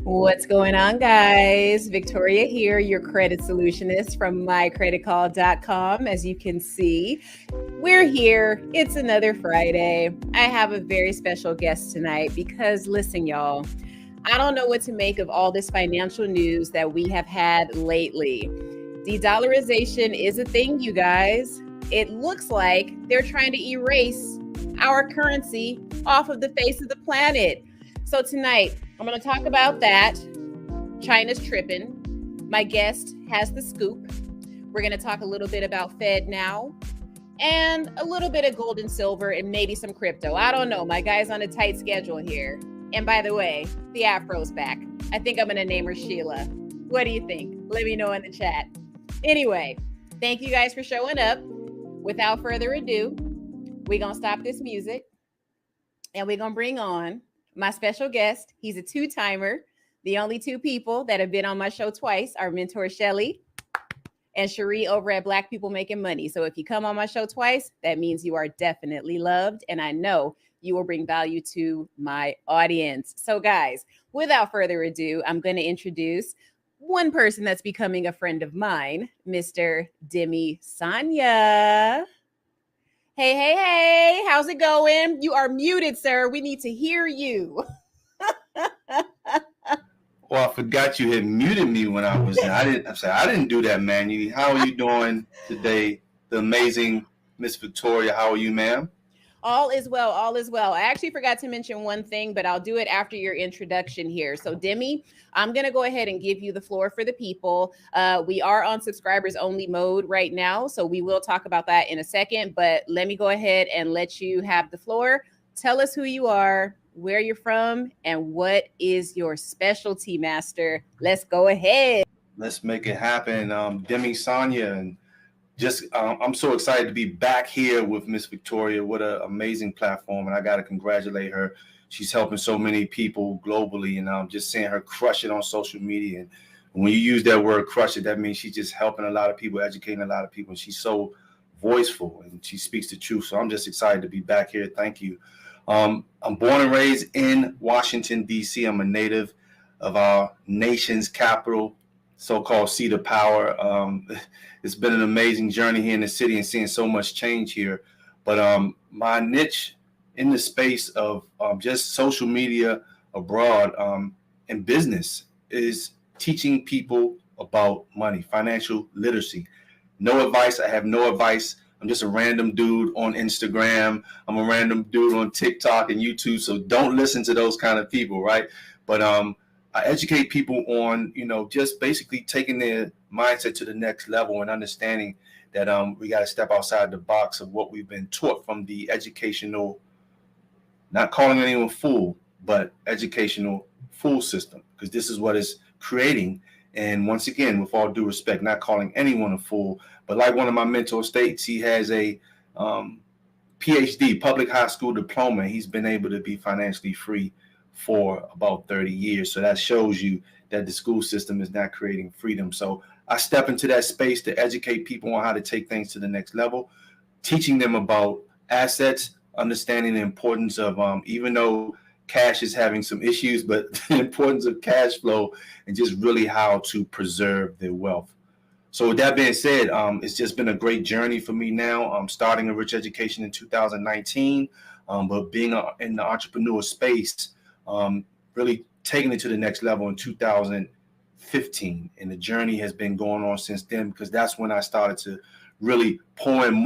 What's going on, guys? Victoria here, your credit solutionist from mycreditcall.com. As you can see, we're here. It's another Friday. I have a very special guest tonight because, listen, y'all, I don't know what to make of all this financial news that we have had lately. De-dollarization is a thing, you guys. It looks like they're trying to erase our currency off of the face of the planet. So tonight, I'm going to talk about that. China's tripping. My guest has the scoop. We're going to talk a little bit about Fed now and a little bit of gold and silver and maybe some crypto. I don't know. My guy's on a tight schedule here. And by the way, the afro's back. I think I'm going to name her Sheila. What do you think? Let me know in the chat. Anyway, thank you guys for showing up. Without further ado, we're going to stop this music and we're going to bring on my special guest. He's a two-timer. The only two people that have been on my show twice are mentor Shelly and Cherie over at Black People Making Money. So if you come on my show twice, that means you are definitely loved. And I know you will bring value to my audience. So guys, without further ado, I'm going to introduce one person that's becoming a friend of mine, Mr. Demi Sanya. Hey, how's it going? You are muted, sir. We need to hear you. Well, I forgot you had muted me when I was there. I didn't do that, man. How are you doing today? The amazing Miss Victoria. How are you, ma'am? All is well. All is well. I actually forgot to mention one thing, but I'll do it after your introduction here. So, Demi, I'm going to go ahead and give you the floor for the people. We are on subscribers only mode right now, so we will talk about that in a second. But let me go ahead and let you have the floor. Tell us who you are, where you're from, and what is your specialty, master. Let's go ahead. Let's make it happen. Demi Sonia, and I'm so excited to be back here with Miss Victoria. What an amazing platform, and I got to congratulate her. She's helping so many people globally, and I'm just seeing her crush it on social media. And when you use that word crush it, that means she's just helping a lot of people, educating a lot of people, and she's so voiceful and she speaks the truth. So I'm just excited to be back here. Thank you. I'm born and raised in Washington, D.C. I'm a native of our nation's capital, so-called seat of power. It's been an amazing journey here in the city and seeing so much change here. But my niche in the space of just social media abroad and business is teaching people about money, financial literacy. No advice. I have no advice. I'm just a random dude on Instagram. I'm a random dude on TikTok and YouTube. So don't listen to those kind of people, right? But I educate people on, just basically taking their mindset to the next level and understanding that we got to step outside the box of what we've been taught from the educational, not calling anyone fool, but educational fool system, because this is what is creating. And once again, with all due respect, not calling anyone a fool, but like one of my mentors states, he has a PhD, public high school diploma. He's been able to be financially free for about 30 years. So that shows you that the school system is not creating freedom. So I step into that space to educate people on how to take things to the next level, teaching them about assets, understanding the importance of, even though cash is having some issues, but the importance of cash flow and just really how to preserve their wealth. So with that being said, it's just been a great journey for me now. I'm starting a Rich Education in 2019, but being in the entrepreneur space, really taking it to the next level in 2015. And the journey has been going on since then, because that's when I started to really pouring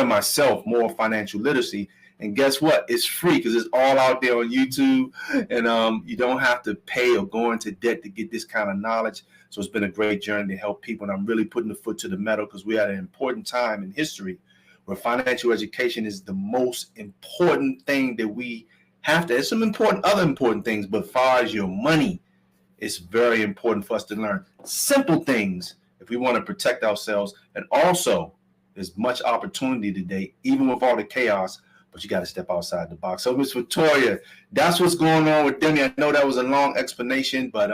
myself more financial literacy. And guess what? It's free because it's all out there on YouTube, and you don't have to pay or go into debt to get this kind of knowledge. So it's been a great journey to help people, and I'm really putting the foot to the metal because we're at an important time in history where financial education is the most important thing that we have to. There's some other important things, but as far as your money, it's very important for us to learn simple things if we want to protect ourselves. And also, there's much opportunity today, even with all the chaos, but you got to step outside the box. So, Ms. Victoria, that's what's going on with Demi. I know that was a long explanation, but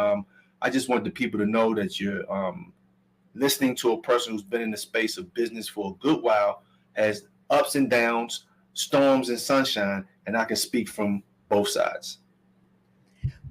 I just want the people to know that you're listening to a person who's been in the space of business for a good while, has ups and downs, storms and sunshine, and I can speak from both sides.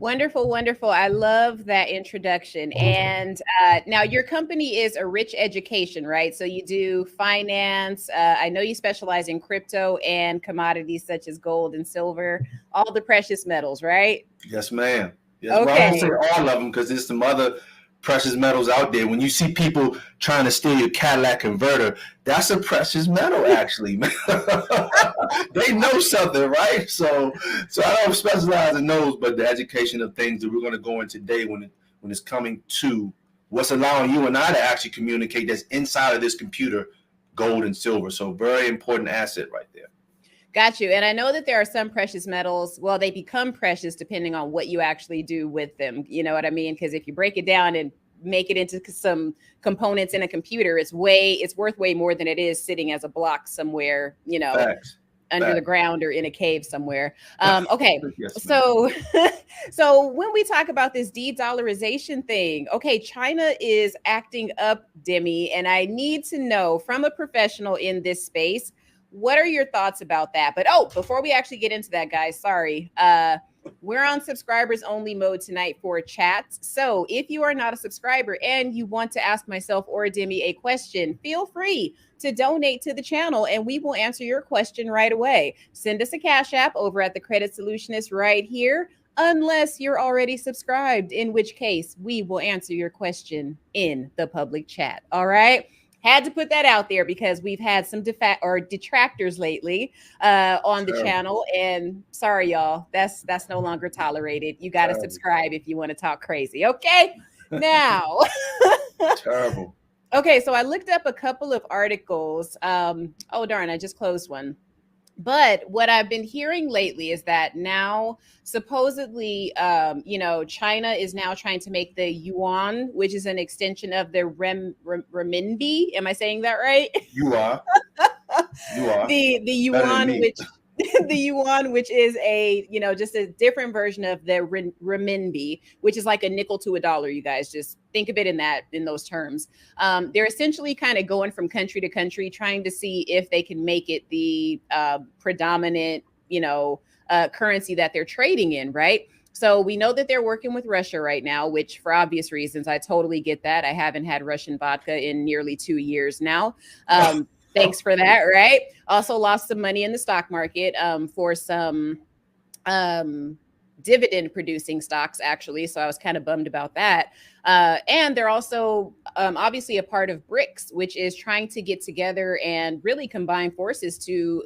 Wonderful, wonderful. I love that introduction. And now your company is A Rich Education, right? So you do finance. I know you specialize in crypto and commodities such as gold and silver, all the precious metals, right? Yes, ma'am. Yes, well, I won't say Okay. all of them because there's some other precious metals out there. When you see people trying to steal your Cadillac converter, that's a precious metal, actually. They know something, right? So I don't specialize in those, but the education of things that we're going to go in today, when it's coming to what's allowing you and I to actually communicate, that's inside of this computer, gold and silver. So very important asset right there. Got you. And I know that there are some precious metals. Well, they become precious depending on what you actually do with them. You know what I mean? Because if you break it down and make it into some components in a computer, it's worth way more than it is sitting as a block somewhere, Facts. under the ground or in a cave somewhere. Okay. Yes, so, so when we talk about this de-dollarization thing, okay, China is acting up, Demi, and I need to know from a professional in this space, what are your thoughts about that? But before we actually get into that, guys, sorry. We're on subscribers only mode tonight for chats. So if you are not a subscriber and you want to ask myself or Demi a question, feel free to donate to the channel and we will answer your question right away. Send us a Cash App over at the Credit Solutionist right here, unless you're already subscribed, in which case we will answer your question in the public chat. All right. Had to put that out there because we've had some detractors lately on the channel, and sorry, y'all, that's no longer tolerated. You got to subscribe if you want to talk crazy. Okay, now. Terrible. Okay, so I looked up a couple of articles. Oh darn, I just closed one. But what I've been hearing lately is that now supposedly, China is now trying to make the yuan, which is an extension of the renminbi. Am I saying that right? You are. The yuan, the yuan, which is just a different version of the renminbi, which is like a nickel to a dollar. You guys just think of it in those terms. They're essentially kind of going from country to country, trying to see if they can make it the predominant, currency that they're trading in, right? So we know that they're working with Russia right now, which for obvious reasons, I totally get that. I haven't had Russian vodka in nearly 2 years now. Thanks for that, right? Also lost some money in the stock market for some dividend producing stocks, actually. So I was kind of bummed about that. And they're also obviously a part of BRICS, which is trying to get together and really combine forces to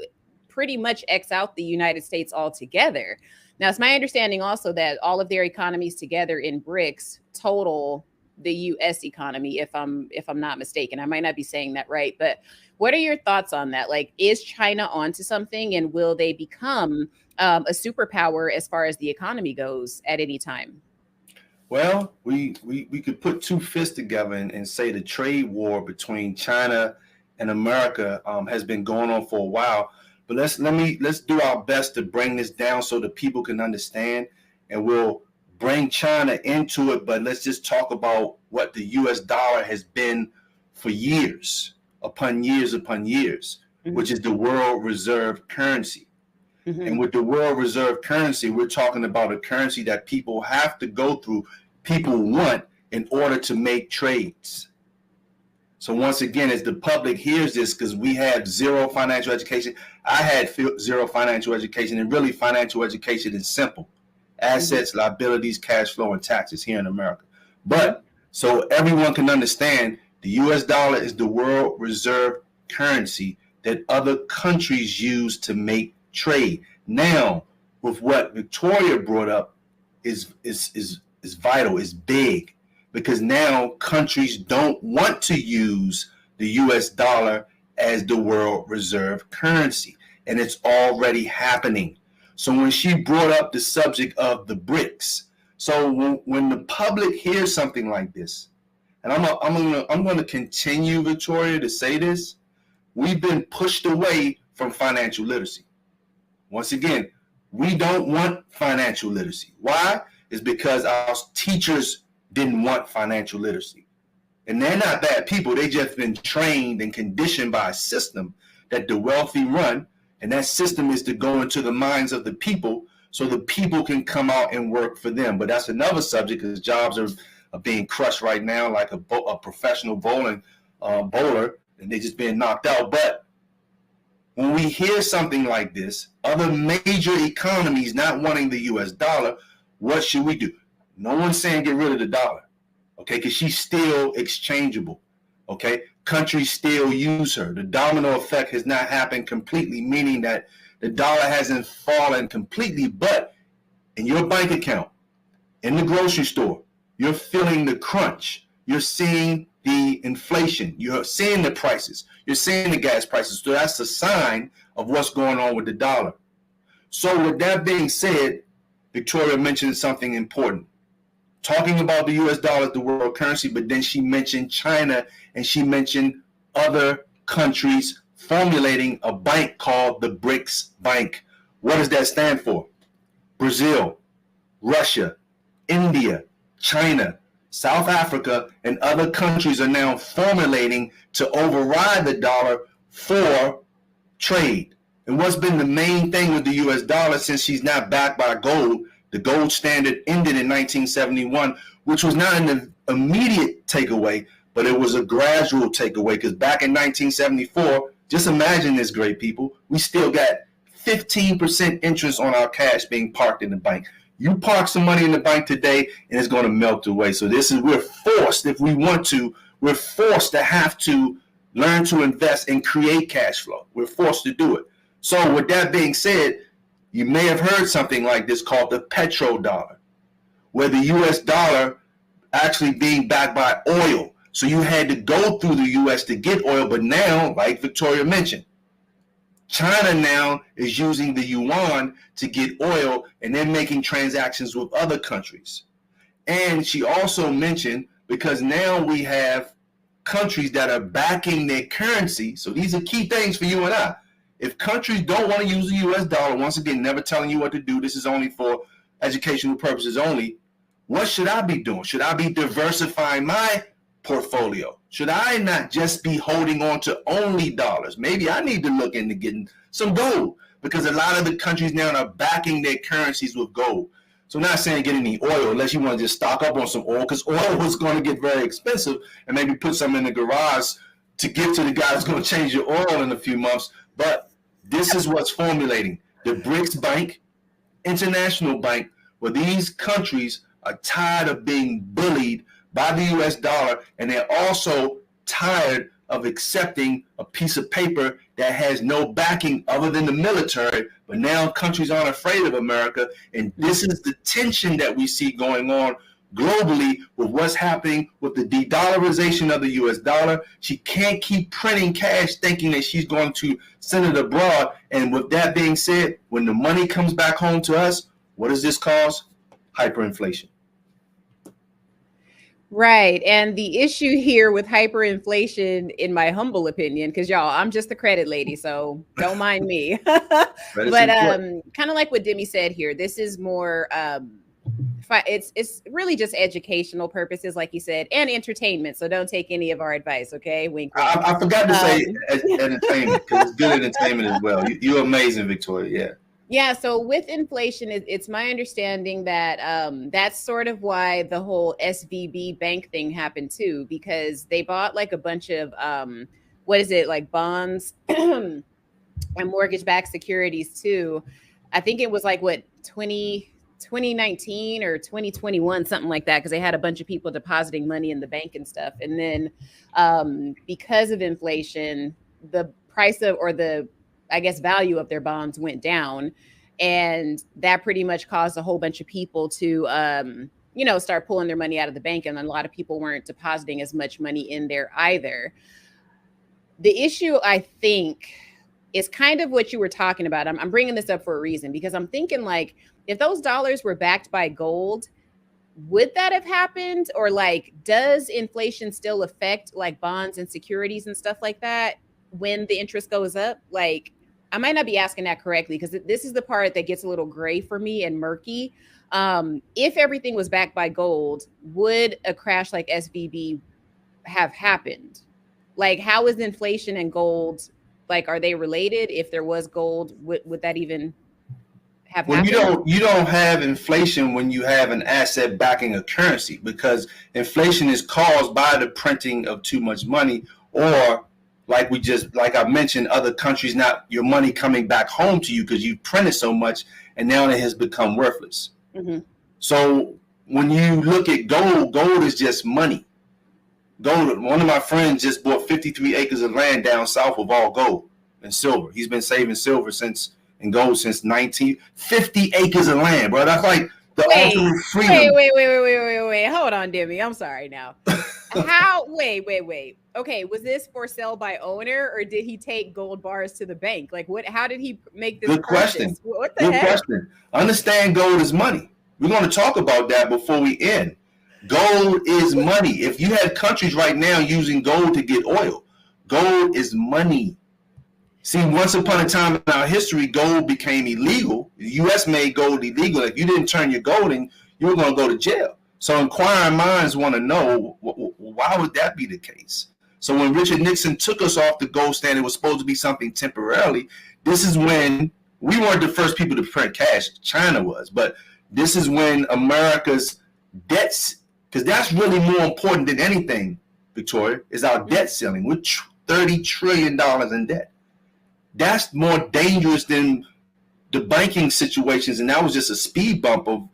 pretty much X out the United States altogether. Now, it's my understanding also that all of their economies together in BRICS total the U.S. economy, if I'm not mistaken. I might not be saying that right, but what are your thoughts on that? Like, is China onto something, and will they become a superpower as far as the economy goes at any time? Well, we could put two fists together and say the trade war between China and America has been going on for a while. But let's do our best to bring this down so that people can understand, and we'll bring China into it. But let's just talk about what the U.S. dollar has been for years upon years, mm-hmm. which is the world reserve currency. Mm-hmm. And with the world reserve currency, we're talking about a currency that people have to go through, people want in order to make trades. So once again, as the public hears this, because we have zero financial education, I had zero financial education, and really financial education is simple. Assets, mm-hmm. liabilities, cash flow, and taxes here in America. But so everyone can understand, the U.S. dollar is the world reserve currency that other countries use to make trade. Now, with what Victoria brought up is vital, is big, because now countries don't want to use the U.S. dollar as the world reserve currency, and it's already happening. So when she brought up the subject of the BRICS, so when the public hears something like this, and I'm going to continue, Victoria, to say this, we've been pushed away from financial literacy. Once again, we don't want financial literacy. Why? It's because our teachers didn't want financial literacy. And they're not bad people. They just been trained and conditioned by a system that the wealthy run. And that system is to go into the minds of the people so the people can come out and work for them. But that's another subject because jobs are being crushed right now, like a professional bowler, and they're just being knocked out. But when we hear something like this, other major economies not wanting the U.S. dollar, what should we do? No one's saying get rid of the dollar, okay, because she's still exchangeable, okay? Countries still use her. The domino effect has not happened completely, meaning that the dollar hasn't fallen completely, but in your bank account, in the grocery store, you're feeling the crunch. You're seeing the inflation. You're seeing the prices. You're seeing the gas prices. So that's a sign of what's going on with the dollar. So with that being said, Victoria mentioned something important. Talking about the U.S. dollar as the world currency, but then she mentioned China and she mentioned other countries formulating a bank called the BRICS Bank. What does that stand for? Brazil, Russia, India, China, South Africa, and other countries are now formulating to override the dollar for trade. And what's been the main thing with the U.S. dollar since she's not backed by gold? The gold standard ended in 1971, which was not an immediate takeaway, but it was a gradual takeaway because back in 1974, just imagine this, great people, we still got 15% interest on our cash being parked in the bank. You park some money in the bank today and it's going to melt away. So we're forced, if we want to, we're forced to have to learn to invest and create cash flow. We're forced to do it. So with that being said, you may have heard something like this called the petrodollar, where the U.S. dollar actually being backed by oil. So you had to go through the U.S. to get oil. But now, like Victoria mentioned, China now is using the yuan to get oil, and they're making transactions with other countries. And she also mentioned, because now we have countries that are backing their currency. So these are key things for you and I. If countries don't want to use the U.S. dollar, once again, never telling you what to do, this is only for educational purposes only, what should I be doing? Should I be diversifying my portfolio? Should I not just be holding on to only dollars? Maybe I need to look into getting some gold because a lot of the countries now are backing their currencies with gold. So I'm not saying get any oil unless you want to just stock up on some oil because oil is going to get very expensive and maybe put some in the garage to give to the guy who's going to change your oil in a few months. But this is what's formulating the BRICS Bank, international bank, where these countries are tired of being bullied by the U.S. dollar, and they're also tired of accepting a piece of paper that has no backing other than the military. But now countries aren't afraid of America, and this is the tension that we see going on globally with what's happening with the de-dollarization of the U.S. dollar. She can't keep printing cash thinking that she's going to send it abroad. And with that being said, when the money comes back home to us, what does this cause? Hyperinflation. Right. And the issue here with hyperinflation, in my humble opinion, because y'all, I'm just the credit lady, so don't mind me. But kind of like what Demi said here, this is more it's really just educational purposes, like you said, and entertainment. So don't take any of our advice, okay? Wink, wink. I forgot to say entertainment because it's good entertainment as well. You're amazing, Victoria. Yeah. Yeah, so with inflation, it's my understanding that that's sort of why the whole SVB bank thing happened too, because they bought like a bunch of what is it, like bonds and mortgage-backed securities too. I think it was like what 2019 or 2021, something like that, because they had a bunch of people depositing money in the bank and stuff. And then because of inflation, the price of, or the, I guess, value of their bonds went down. And that pretty much caused a whole bunch of people to, start pulling their money out of the bank. And a lot of people weren't depositing as much money in there either. The issue, I think, is kind of what you were talking about. I'm bringing this up for a reason, because I'm thinking, like, if those dollars were backed by gold, would that have happened? Or like, does inflation still affect like bonds and securities and stuff like that when the interest goes up? Like, I might not be asking that correctly, because this is the part that gets a little gray for me and murky. If everything was backed by gold, would a crash like SVB have happened? Like, how is inflation and gold, like, are they related? If there was gold, would that even have Well, happened? you don't have inflation when you have an asset backing a currency, because inflation is caused by the printing of too much money, or like I mentioned, other countries, not your money coming back home to you because you printed so much and now it has become worthless. Mm-hmm. So when you look at gold is just money. Gold. One of my friends just bought 53 acres of land down south of all gold and silver. He's been saving silver and gold since 1950 acres of land, bro. That's like the ultimate freedom. Wait. Hold on, Demi. I'm sorry now. Wait. Okay, was this for sale by owner, or did he take gold bars to the bank? Like, what? How did he make this Good purchase? question. What the Good heck? question. Understand gold is money. We're going to talk about that before we end. Gold is money. If you have countries right now using gold to get oil, gold is money. See, once upon a time in our history, gold became illegal. The U.S. made gold illegal. If you didn't turn your gold in, you were going to go to jail. So inquiring minds want to know, why would that be the case? So when Richard Nixon took us off the gold standard, it was supposed to be something temporarily. This is when we weren't the first people to print cash. China was. But this is when America's debts, because that's really more important than anything, Victoria, is our debt ceiling. We're $30 trillion in debt. That's more dangerous than the banking situations. And that was just a speed bump of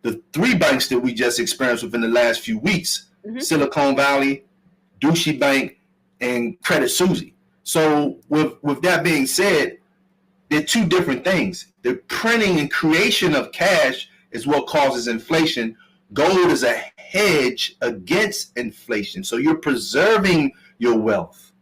the 3 banks that we just experienced within the last few weeks. Mm-hmm. Silicon Valley, Deutsche Bank, and Credit Suisse. So with that being said, they're 2 different things. The printing and creation of cash is what causes inflation. Gold is a hedge against inflation. So you're preserving your wealth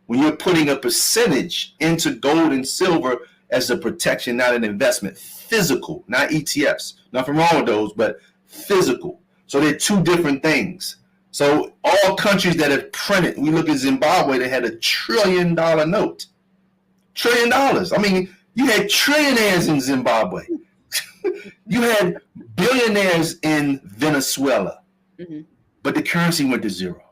when you're putting a percentage into gold and silver as a protection, not an investment. Physical, not ETFs. Nothing wrong with those, but physical. So they're 2 different things. So all countries that have printed, we look at Zimbabwe, they had $1 trillion note. $1 trillion. I mean, you had trillionaires in Zimbabwe. You had billionaires in Venezuela. Mm-hmm. But the currency went to zero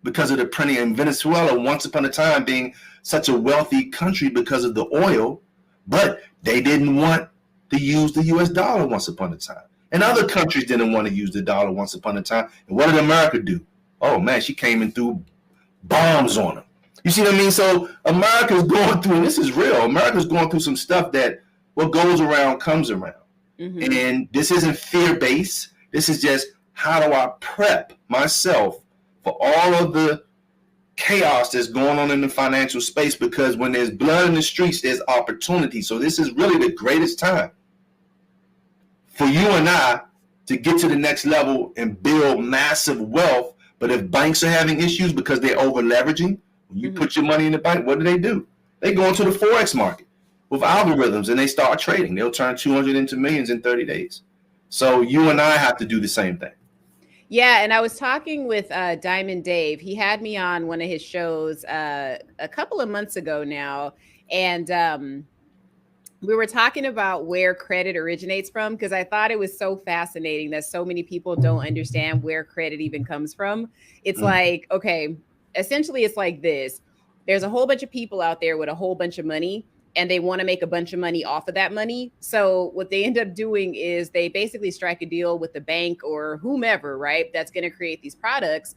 because of the printing. In Venezuela, once upon a time, being such a wealthy country because of the oil, but they didn't want to use the US dollar once upon a time. And other countries didn't want to use the dollar once upon a time. And what did America do? Oh man, she came and threw bombs on them. You see what I mean? So America's going through, and this is real, America's going through some stuff that what goes around comes around. Mm-hmm. And this isn't fear-based. This is just, how do I prep myself for all of the chaos that's going on in the financial space? Because when there's blood in the streets, there's opportunity. So this is really the greatest time for you and I to get to the next level and build massive wealth. But if banks are having issues because they're over leveraging, when you put your money in the bank, what do? They go into the Forex market with algorithms and they start trading. They'll turn 200 into millions in 30 days. So you and I have to do the same thing. Yeah, and I was talking with Diamond Dave. He had me on one of his shows a couple of months ago now, and we were talking about where credit originates from, because I thought it was so fascinating that so many people don't understand where credit even comes from. It's like, okay, essentially it's like this. There's a whole bunch of people out there with a whole bunch of money, and they want to make a bunch of money off of that money. So what they end up doing is they basically strike a deal with the bank or whomever, right, that's going to create these products.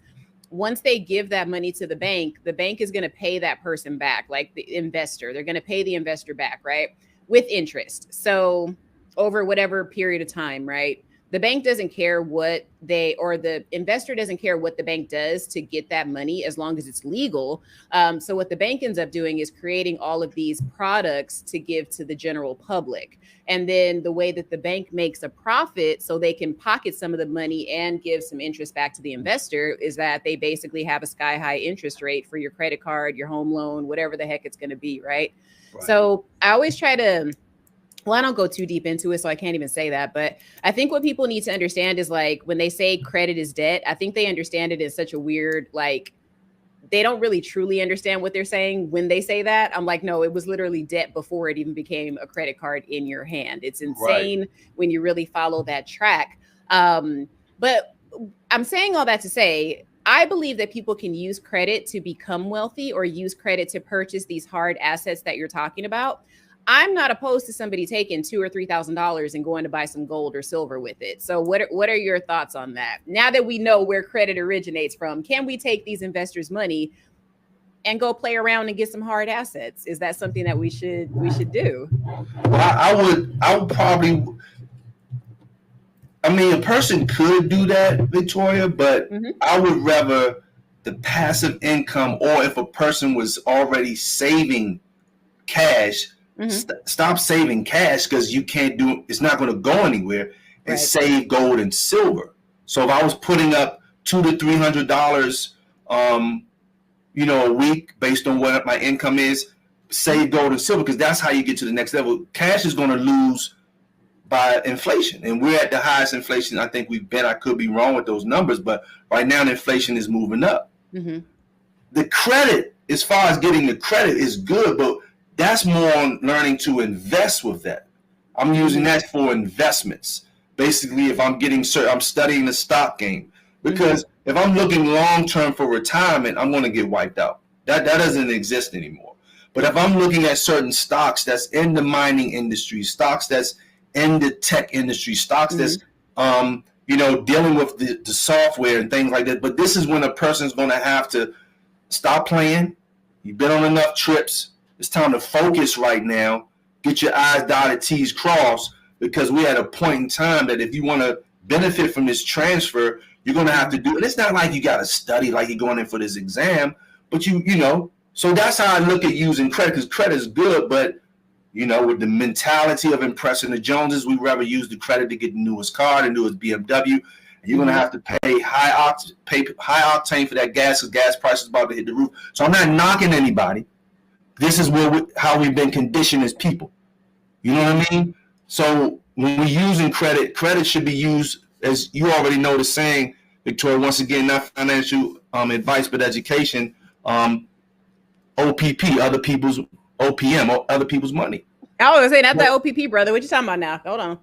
Once they give that money to the bank is going to pay that person back, like the investor. They're going to pay the investor back, right, with interest. So over whatever period of time, right? The bank doesn't care what the investor doesn't care what the bank does to get that money, as long as it's legal. So what the bank ends up doing is creating all of these products to give to the general public. And then the way that the bank makes a profit so they can pocket some of the money and give some interest back to the investor is that they basically have a sky high interest rate for your credit card, your home loan, whatever the heck it's going to be, right? So I always try to, well, I don't go too deep into it, so I can't even say that. But I think what people need to understand is, like, when they say credit is debt, I think they understand it in such a weird, like, they don't really truly understand what they're saying when they say that. I'm like, no, it was literally debt before it even became a credit card in your hand. It's insane when you really follow that track. But I'm saying all that to say, I believe that people can use credit to become wealthy or use credit to purchase these hard assets that you're talking about. I'm not opposed to somebody taking $2,000 or $3,000 and going to buy some gold or silver with it. So what are your thoughts on that? Now that we know where credit originates from, can we take these investors' money and go play around and get some hard assets? Is that something that we should do? I would probably. I mean, a person could do that, Victoria, but I would rather the passive income, or if a person was already saving cash, stop saving cash, because you can't do it's not going to go anywhere, and save gold and silver. So if I was putting up $200 to $300, a week based on what my income is, save gold and silver, because that's how you get to the next level. Cash is going to lose by inflation, and we're at the highest inflation I think we've been. I could be wrong with those numbers, but right now the inflation is moving up. The credit, as far as getting the credit, is good, but that's more on learning to invest with that. I'm using that for investments. Basically, if I'm I'm studying the stock game, because if I'm looking long term for retirement, I'm going to get wiped out. That doesn't exist anymore. But if I'm looking at certain stocks that's in the mining industry, stocks that's in the tech industry, stocks that's dealing with the software and things like that. But this is when a person's going to have to stop playing. You've been on enough trips. It's time to focus right now. Get your I's dotted, T's crossed, because we're at a point in time that if you want to benefit from this transfer, you're going to have to do it. It's not like you got to study like you're going in for this exam, but so that's how I look at using credit, because credit is good, but with the mentality of impressing the Joneses, we'd rather use the credit to get the newest car, the newest BMW. And you're going to have to pay high octane for that gas, because gas prices about to hit the roof. So I'm not knocking anybody. This is how we've been conditioned as people. You know what I mean? So when we're using credit should be used, as you already know the saying, Victoria, once again, not financial advice, but education. OPP, other people's OPM, other people's money. I was going to say, not that OPP, brother. What you talking about now? Hold on.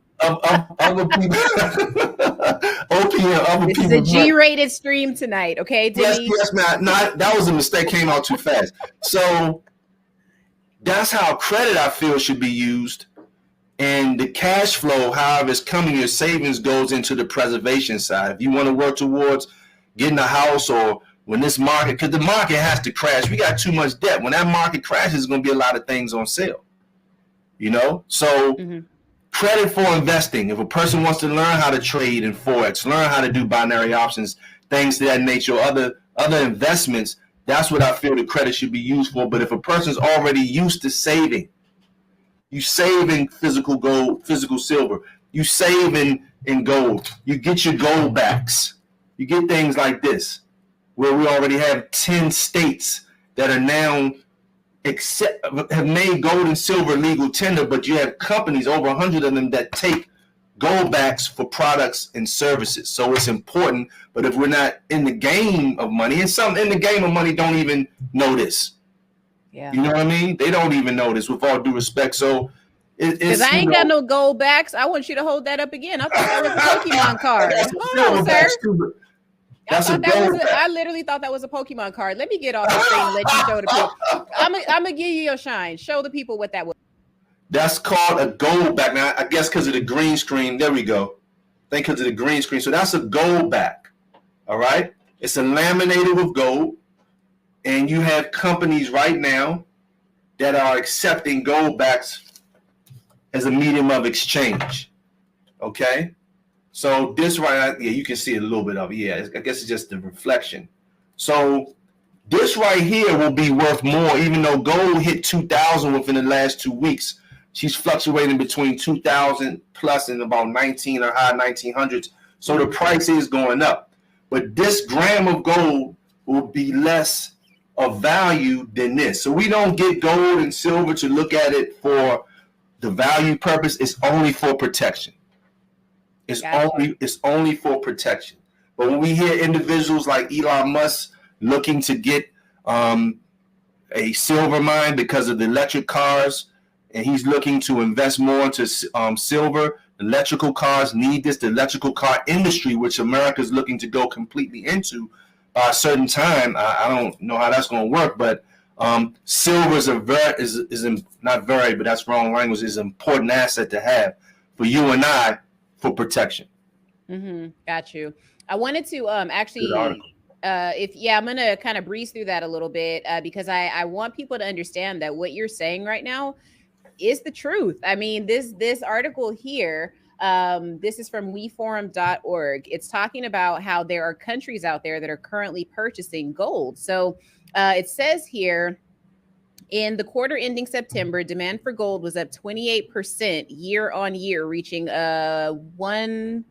Other people. OPM, other this is a G-rated stream tonight, okay, Demi? Yes, man. No, that was a mistake. Came out too fast. So that's how credit, I feel, should be used. And the cash flow, however it's coming, your savings goes into the preservation side. If you want to work towards getting a house, or when this market, because the market has to crash. We got too much debt. When that market crashes, there's going to be a lot of things on sale. So credit for investing. If a person wants to learn how to trade in Forex, learn how to do binary options, things to that nature, or other investments, that's what I feel the credit should be used for. But if a person's already used to saving, you save in physical gold, physical silver, you save in gold, you get your gold backs, you get things like this, where we already have 10 states that are now have made gold and silver legal tender, but you have companies, over 100 of them, that take gold backs for products and services. So it's important, but if we're not in the game of money, and some in the game of money don't even know this. Yeah. You know what I mean? They don't even know this, with all due respect. So because I ain't got no gold backs. I want you to hold that up again. I thought that was a Pokemon card. Hold on, sir. I literally thought that was a Pokemon card. Let me get off the screen and let you show the people. I'm gonna give you your shine. Show the people what that was. That's called a gold back. Now, I guess because of the green screen. There we go. Think because of the green screen. So that's a gold back. All right. It's a laminated with gold. And you have companies right now that are accepting gold backs as a medium of exchange. Okay. So this you can see a little bit of it. Yeah, I guess it's just the reflection. So this right here will be worth more, even though gold hit 2,000 within the last 2 weeks. She's fluctuating between 2,000 plus and about 19 or high 1900s. So the price is going up. But this gram of gold will be less of value than this. So we don't get gold and silver to look at it for the value purpose. It's only for protection. It's only for protection. But when we hear individuals like Elon Musk looking to get a silver mine because of the electric cars, and he's looking to invest more into silver, electrical cars need this. The electrical car industry, which America is looking to go completely into by a certain time, I don't know how that's going to work, but Silver is not very, but that's wrong language, is an important asset to have for you and I for protection. Got you. I wanted to Good actually article. I'm gonna kind of breeze through that a little bit because I want people to understand that what you're saying right now is the truth. I mean, this article here, this is from weforum.org. It's talking about how there are countries out there that are currently purchasing gold. So it says here, in the quarter ending September, demand for gold was up 28% year on year, reaching one.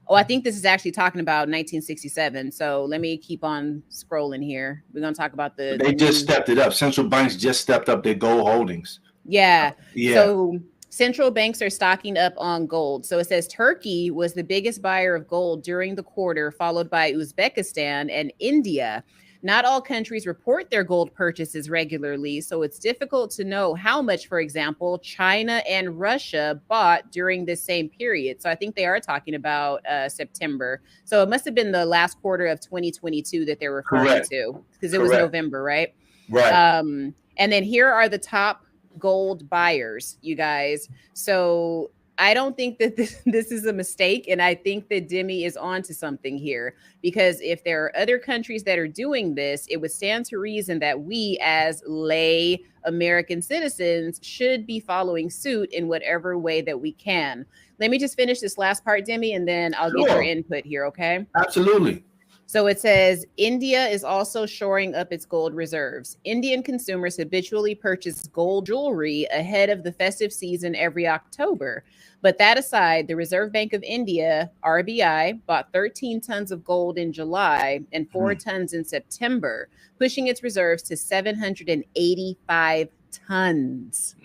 Oh, I think this is actually talking about 1967. So let me keep on scrolling here. We're going to talk about They just stepped it up. Central banks just stepped up their gold holdings. Yeah. Yeah. So central banks are stocking up on gold. So it says Turkey was the biggest buyer of gold during the quarter, followed by Uzbekistan and India. Not all countries report their gold purchases regularly, so it's difficult to know how much, for example, China and Russia bought during this same period. So I think they are talking about September. So it must have been the last quarter of 2022 that they're referring to, because it was November, right? Right. And then here are the top gold buyers, you guys. So I don't think that this is a mistake. And I think that Demi is onto something here, because if there are other countries that are doing this, it would stand to reason that we as lay American citizens should be following suit in whatever way that we can. Let me just finish this last part, Demi, and then I'll get your input here. Okay. Absolutely. So it says India is also shoring up its gold reserves. Indian consumers habitually purchase gold jewelry ahead of the festive season every October. But that aside, the Reserve Bank of India, RBI, bought 13 tons of gold in July and 4 tons in September, pushing its reserves to 785 tons.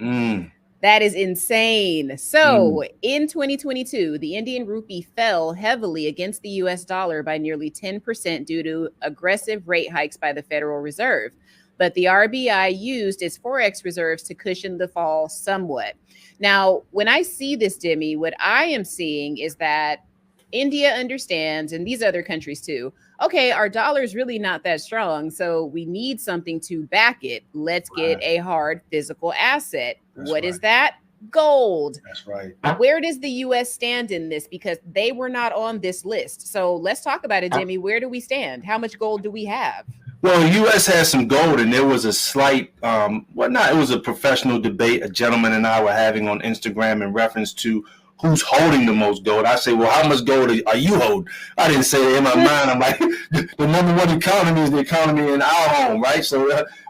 That is insane. So in 2022, the Indian rupee fell heavily against the US dollar by nearly 10% due to aggressive rate hikes by the Federal Reserve. But the RBI used its Forex reserves to cushion the fall somewhat. Now, when I see this, Demi, what I am seeing is that India understands, and these other countries too, okay, our dollar is really not that strong, so we need something to back it. Let's get a hard physical asset. What is that? Gold. That's right. Where does the U.S. stand in this? Because they were not on this list. So let's talk about it, Demi. Where do we stand? How much gold do we have? Well, the U.S. has some gold, and there was a slight, it was a professional debate a gentleman and I were having on Instagram in reference to who's holding the most gold. I say, well, how much gold are you holding? I didn't say that in my mind. I'm like, the number one economy is the economy in our home, right? So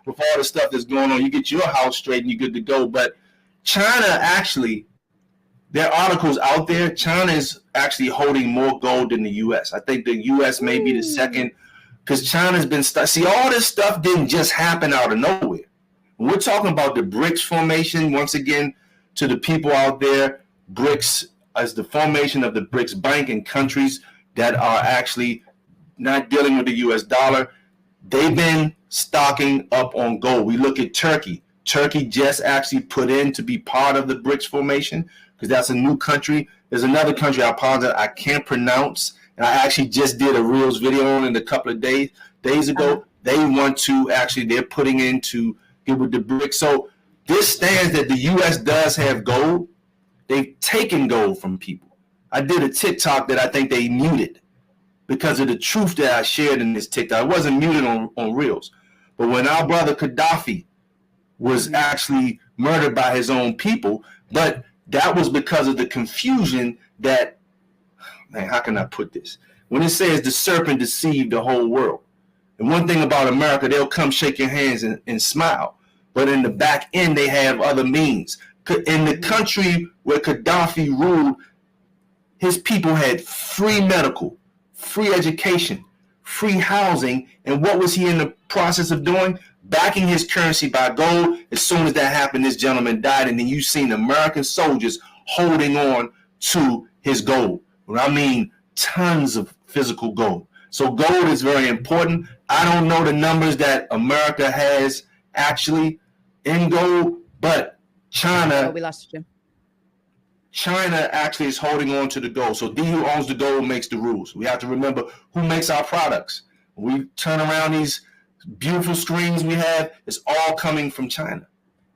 with all the stuff that's going on, you get your house straight and you're good to go. But China actually, there are articles out there, China is actually holding more gold than the U.S. I think the U.S. may be the second, because China's been see, all this stuff didn't just happen out of nowhere. We're talking about the BRICS formation. Once again, to the people out there, BRICS is the formation of the BRICS bank in countries that are actually not dealing with the U.S. dollar. They've been stocking up on gold. We look at Turkey. Turkey just actually put in to be part of the BRICS formation, because that's a new country. There's another country, I apologize, I can't pronounce. And I actually just did a Reels video on it a couple of days ago. They want to actually, they're putting in to get with the BRICS. So this stands that the U.S. does have gold. They've taken gold from people. I did a TikTok that I think they muted because of the truth that I shared in this TikTok. It wasn't muted on Reels. But when our brother Gaddafi was actually murdered by his own people, but that was because of the confusion that, man, how can I put this? When it says the serpent deceived the whole world. And one thing about America, they'll come shake your hands and smile. But in the back end, they have other means. In the country where Gaddafi ruled, his people had free medical, free education, free housing. And what was he in the process of doing? Backing his currency by gold. As soon as that happened, this gentleman died. And then you've seen American soldiers holding on to his gold. I mean, tons of physical gold. So gold is very important. I don't know the numbers that America has actually in gold, but China, we lost you. China actually is holding on to the gold. So who owns the gold makes the rules. We have to remember who makes our products. We turn around these beautiful screens we have, is all coming from China.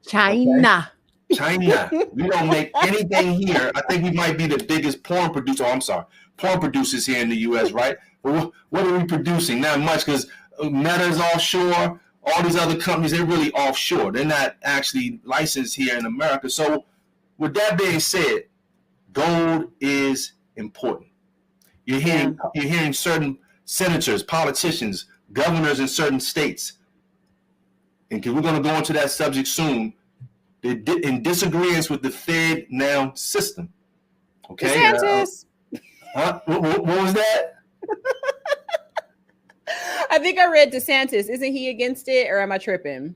China. Okay? China. We don't make anything here. I think we might be the biggest porn producer. Oh, I'm sorry. Porn producers here in the U.S., right? But what are we producing? Not much, because Meta is offshore. All these other companies, they're really offshore. They're not actually licensed here in America. So with that being said, gold is important. You're hearing certain senators, politicians, governors in certain states, and we're going to go into that subject soon, in disagreement with the Fed now system. Okay. DeSantis. What was that? I think I read DeSantis. Isn't he against it, or am I tripping?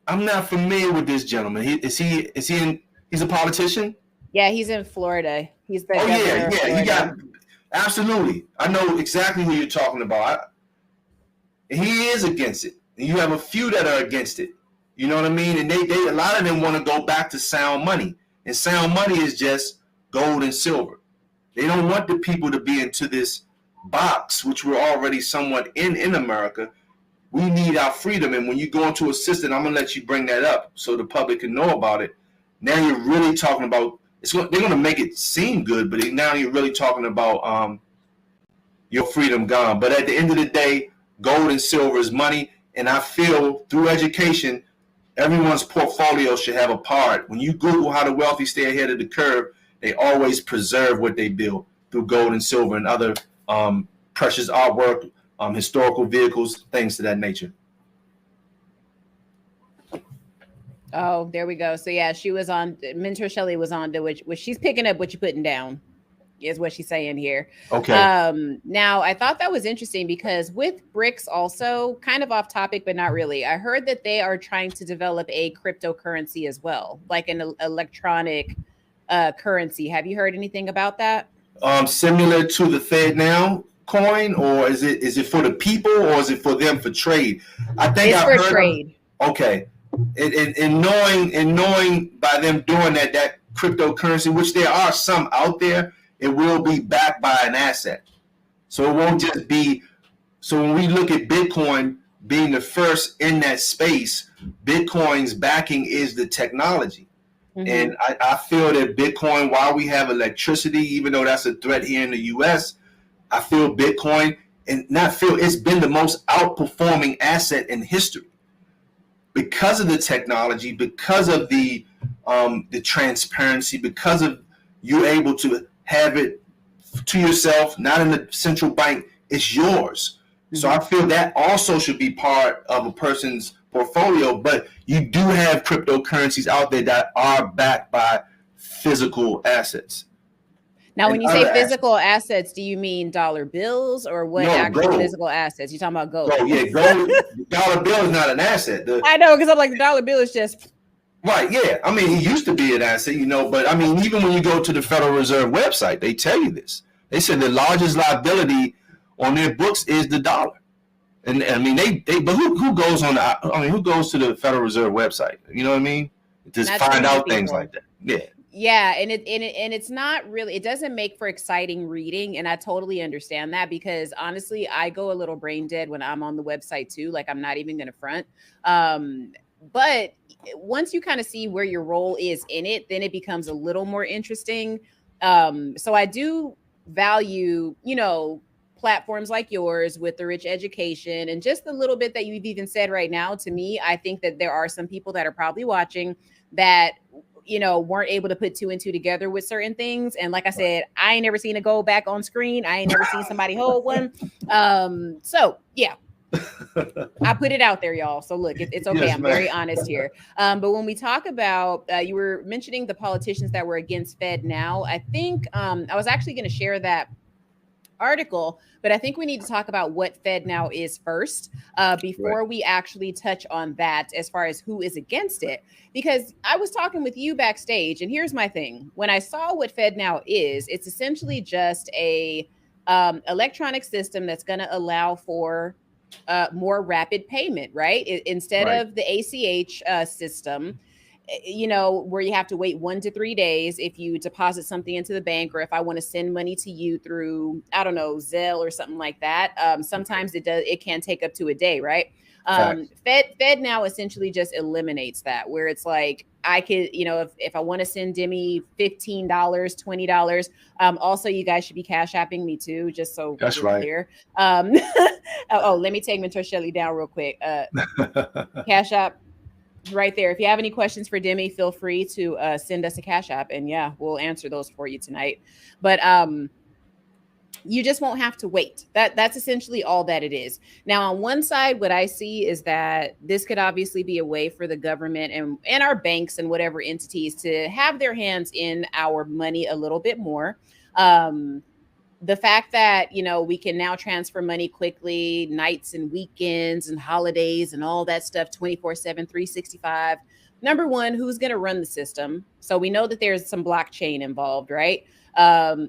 I'm not familiar with this gentleman. He's a politician? Yeah, he's in Florida. He's the governor. You got absolutely. I know exactly who you're talking about. He is against it. And you have a few that are against it. You know what I mean? And they a lot of them want to go back to sound money. And sound money is just gold and silver. They don't want the people to be into this box, which we're already somewhat in America. We need our freedom. And when you go into a system, I'm going to let you bring that up so the public can know about it. Now you're really talking about, they're going to make it seem good, but now you're really talking about your freedom gone. But at the end of the day, gold and silver is money. And I feel through education, everyone's portfolio should have a part. When you Google how the wealthy stay ahead of the curve, they always preserve what they build through gold and silver and other precious artwork, historical vehicles, things of that nature. Oh, there we go. So yeah, she was on. Mentor Shelley was on to which she's picking up what you're putting down, is what she's saying here. Okay. Now I thought that was interesting because with BRICS, also kind of off topic, but not really. I heard that they are trying to develop a cryptocurrency as well, like an electronic currency. Have you heard anything about that? Similar to the Fed now coin, or is it for the people, or is it for them for trade? I think it's for trade. Okay. And knowing by them doing that cryptocurrency, which there are some out there, it will be backed by an asset. So it won't just be. So when we look at Bitcoin being the first in that space, Bitcoin's backing is the technology. Mm-hmm. And I feel that Bitcoin, while we have electricity, even though that's a threat here in the U.S., I feel Bitcoin, it's been the most outperforming asset in history because of the technology, because of the transparency, because of you able to have it to yourself, not in the central bank. It's yours. Mm-hmm. So I feel that also should be part of a person's portfolio, but you do have cryptocurrencies out there that are backed by physical assets. Now, when you say physical assets, do you mean dollar bills or what? Actual physical assets? You're talking about gold. Oh yeah, gold. Dollar bill is not an asset. I know, because I'm like, the dollar bill is just right. Yeah, I mean, it used to be an asset, but I mean, even when you go to the Federal Reserve website, they tell you this. They said the largest liability on their books is the dollar. And I mean, but who goes who goes to the Federal Reserve website? You know what I mean? Just find out things like that. Yeah. Yeah, and it's not really, it doesn't make for exciting reading, and I totally understand that, because honestly, I go a little brain dead when I'm on the website too. Like, I'm not even going to front. But once you kind of see where your role is in it, then it becomes a little more interesting. So I do value, platforms like yours with the rich education and just the little bit that you've even said right now. To me, I think that there are some people that are probably watching that weren't able to put two and two together with certain things. And like I said, I ain't never seen it go back on screen. I ain't never seen somebody hold one. So yeah, I put it out there, y'all. So look, it's okay. Yes, I'm very honest here. But when we talk about, you were mentioning the politicians that were against Fed now, I think I was actually going to share that article, but I think we need to talk about what Fed now is first before we actually touch on that as far as who is against it. Because I was talking with you backstage, and here's my thing. When I saw what Fed now is, it's essentially just a electronic system that's going to allow for more rapid payment, right? Instead of the ACH system. where you have to wait 1 to 3 days if you deposit something into the bank, or if I want to send money to you through, I don't know, Zelle or something like that. Sometimes it can take up to a day, right? Fed now essentially just eliminates that, where it's like I could, if I want to send Demi $15, $20. Also, you guys should be cash apping me too, just so that's we're right. clear. Let me take Mentor Shelly down real quick. Cash app right there. If you have any questions for Demi, feel free to send us a cash app, and yeah, we'll answer those for you tonight. But you just won't have to wait. That's essentially all that it is. Now, on one side, what I see is that this could obviously be a way for the government and our banks and whatever entities to have their hands in our money a little bit more. The fact that, we can now transfer money quickly, nights and weekends and holidays and all that stuff, 24/7, 365. Number one, who's going to run the system? So we know that there's some blockchain involved, right?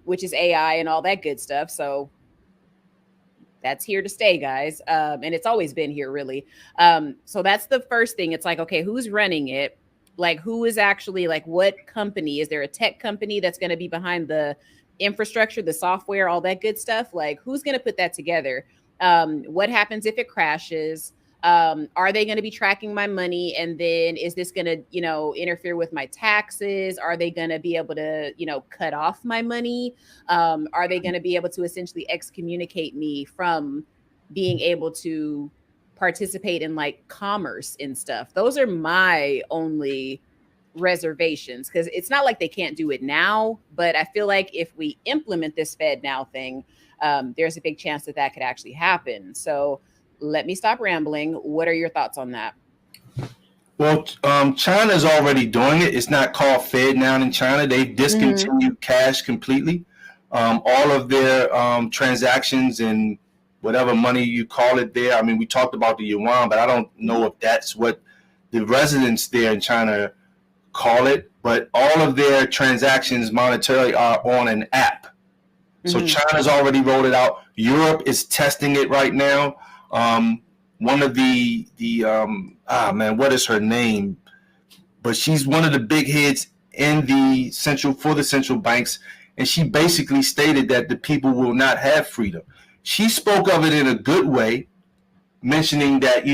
Which is AI and all that good stuff. So that's here to stay, guys. And it's always been here, really. So that's the first thing. It's like, okay, who's running it? Like, who is actually, like, what company? Is there a tech company that's going to be behind the infrastructure, the software, all that good stuff? Like, who's going to put that together? What happens if it crashes? Are they going to be tracking my money? And then is this going to, interfere with my taxes? Are they going to be able to, cut off my money? Are they going to be able to essentially excommunicate me from being able to participate in like commerce and stuff? Those are my only reservations, because it's not like they can't do it now, but I feel like if we implement this Fed Now thing, there's a big chance that could actually happen. So let me stop rambling. What are your thoughts on that? Well, China's already doing it. It's not called Fed Now in China. They've discontinued cash completely. All of their transactions and whatever money you call it there. I mean, we talked about the yuan, but I don't know if that's what the residents there in China call it. But all of their transactions monetarily are on an app. So China's already rolled it out. Europe is testing it right now. One of what is her name? But she's one of the big heads in the central banks, and she basically stated that the people will not have freedom. She spoke of it in a good way, mentioning that,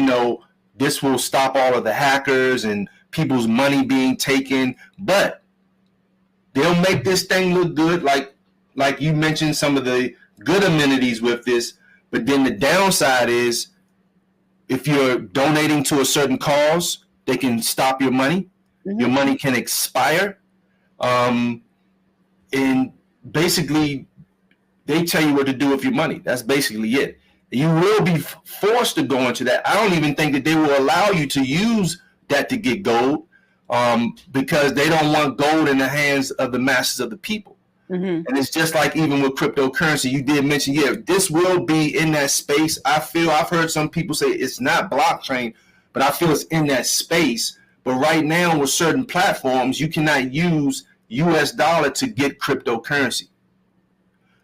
this will stop all of the hackers and people's money being taken, but they'll make this thing look good. Like you mentioned, some of the good amenities with this, but then the downside is if you're donating to a certain cause, they can stop your money. Your money can expire. And basically, they tell you what to do with your money. That's basically it. You will be forced to go into that. I don't even think that they will allow you to use that to get gold, because they don't want gold in the hands of the masses of the people. And it's just like even with cryptocurrency, you did mention, this will be in that space. I've heard some people say it's not blockchain, but I feel it's in that space. But right now with certain platforms, you cannot use US dollar to get cryptocurrency.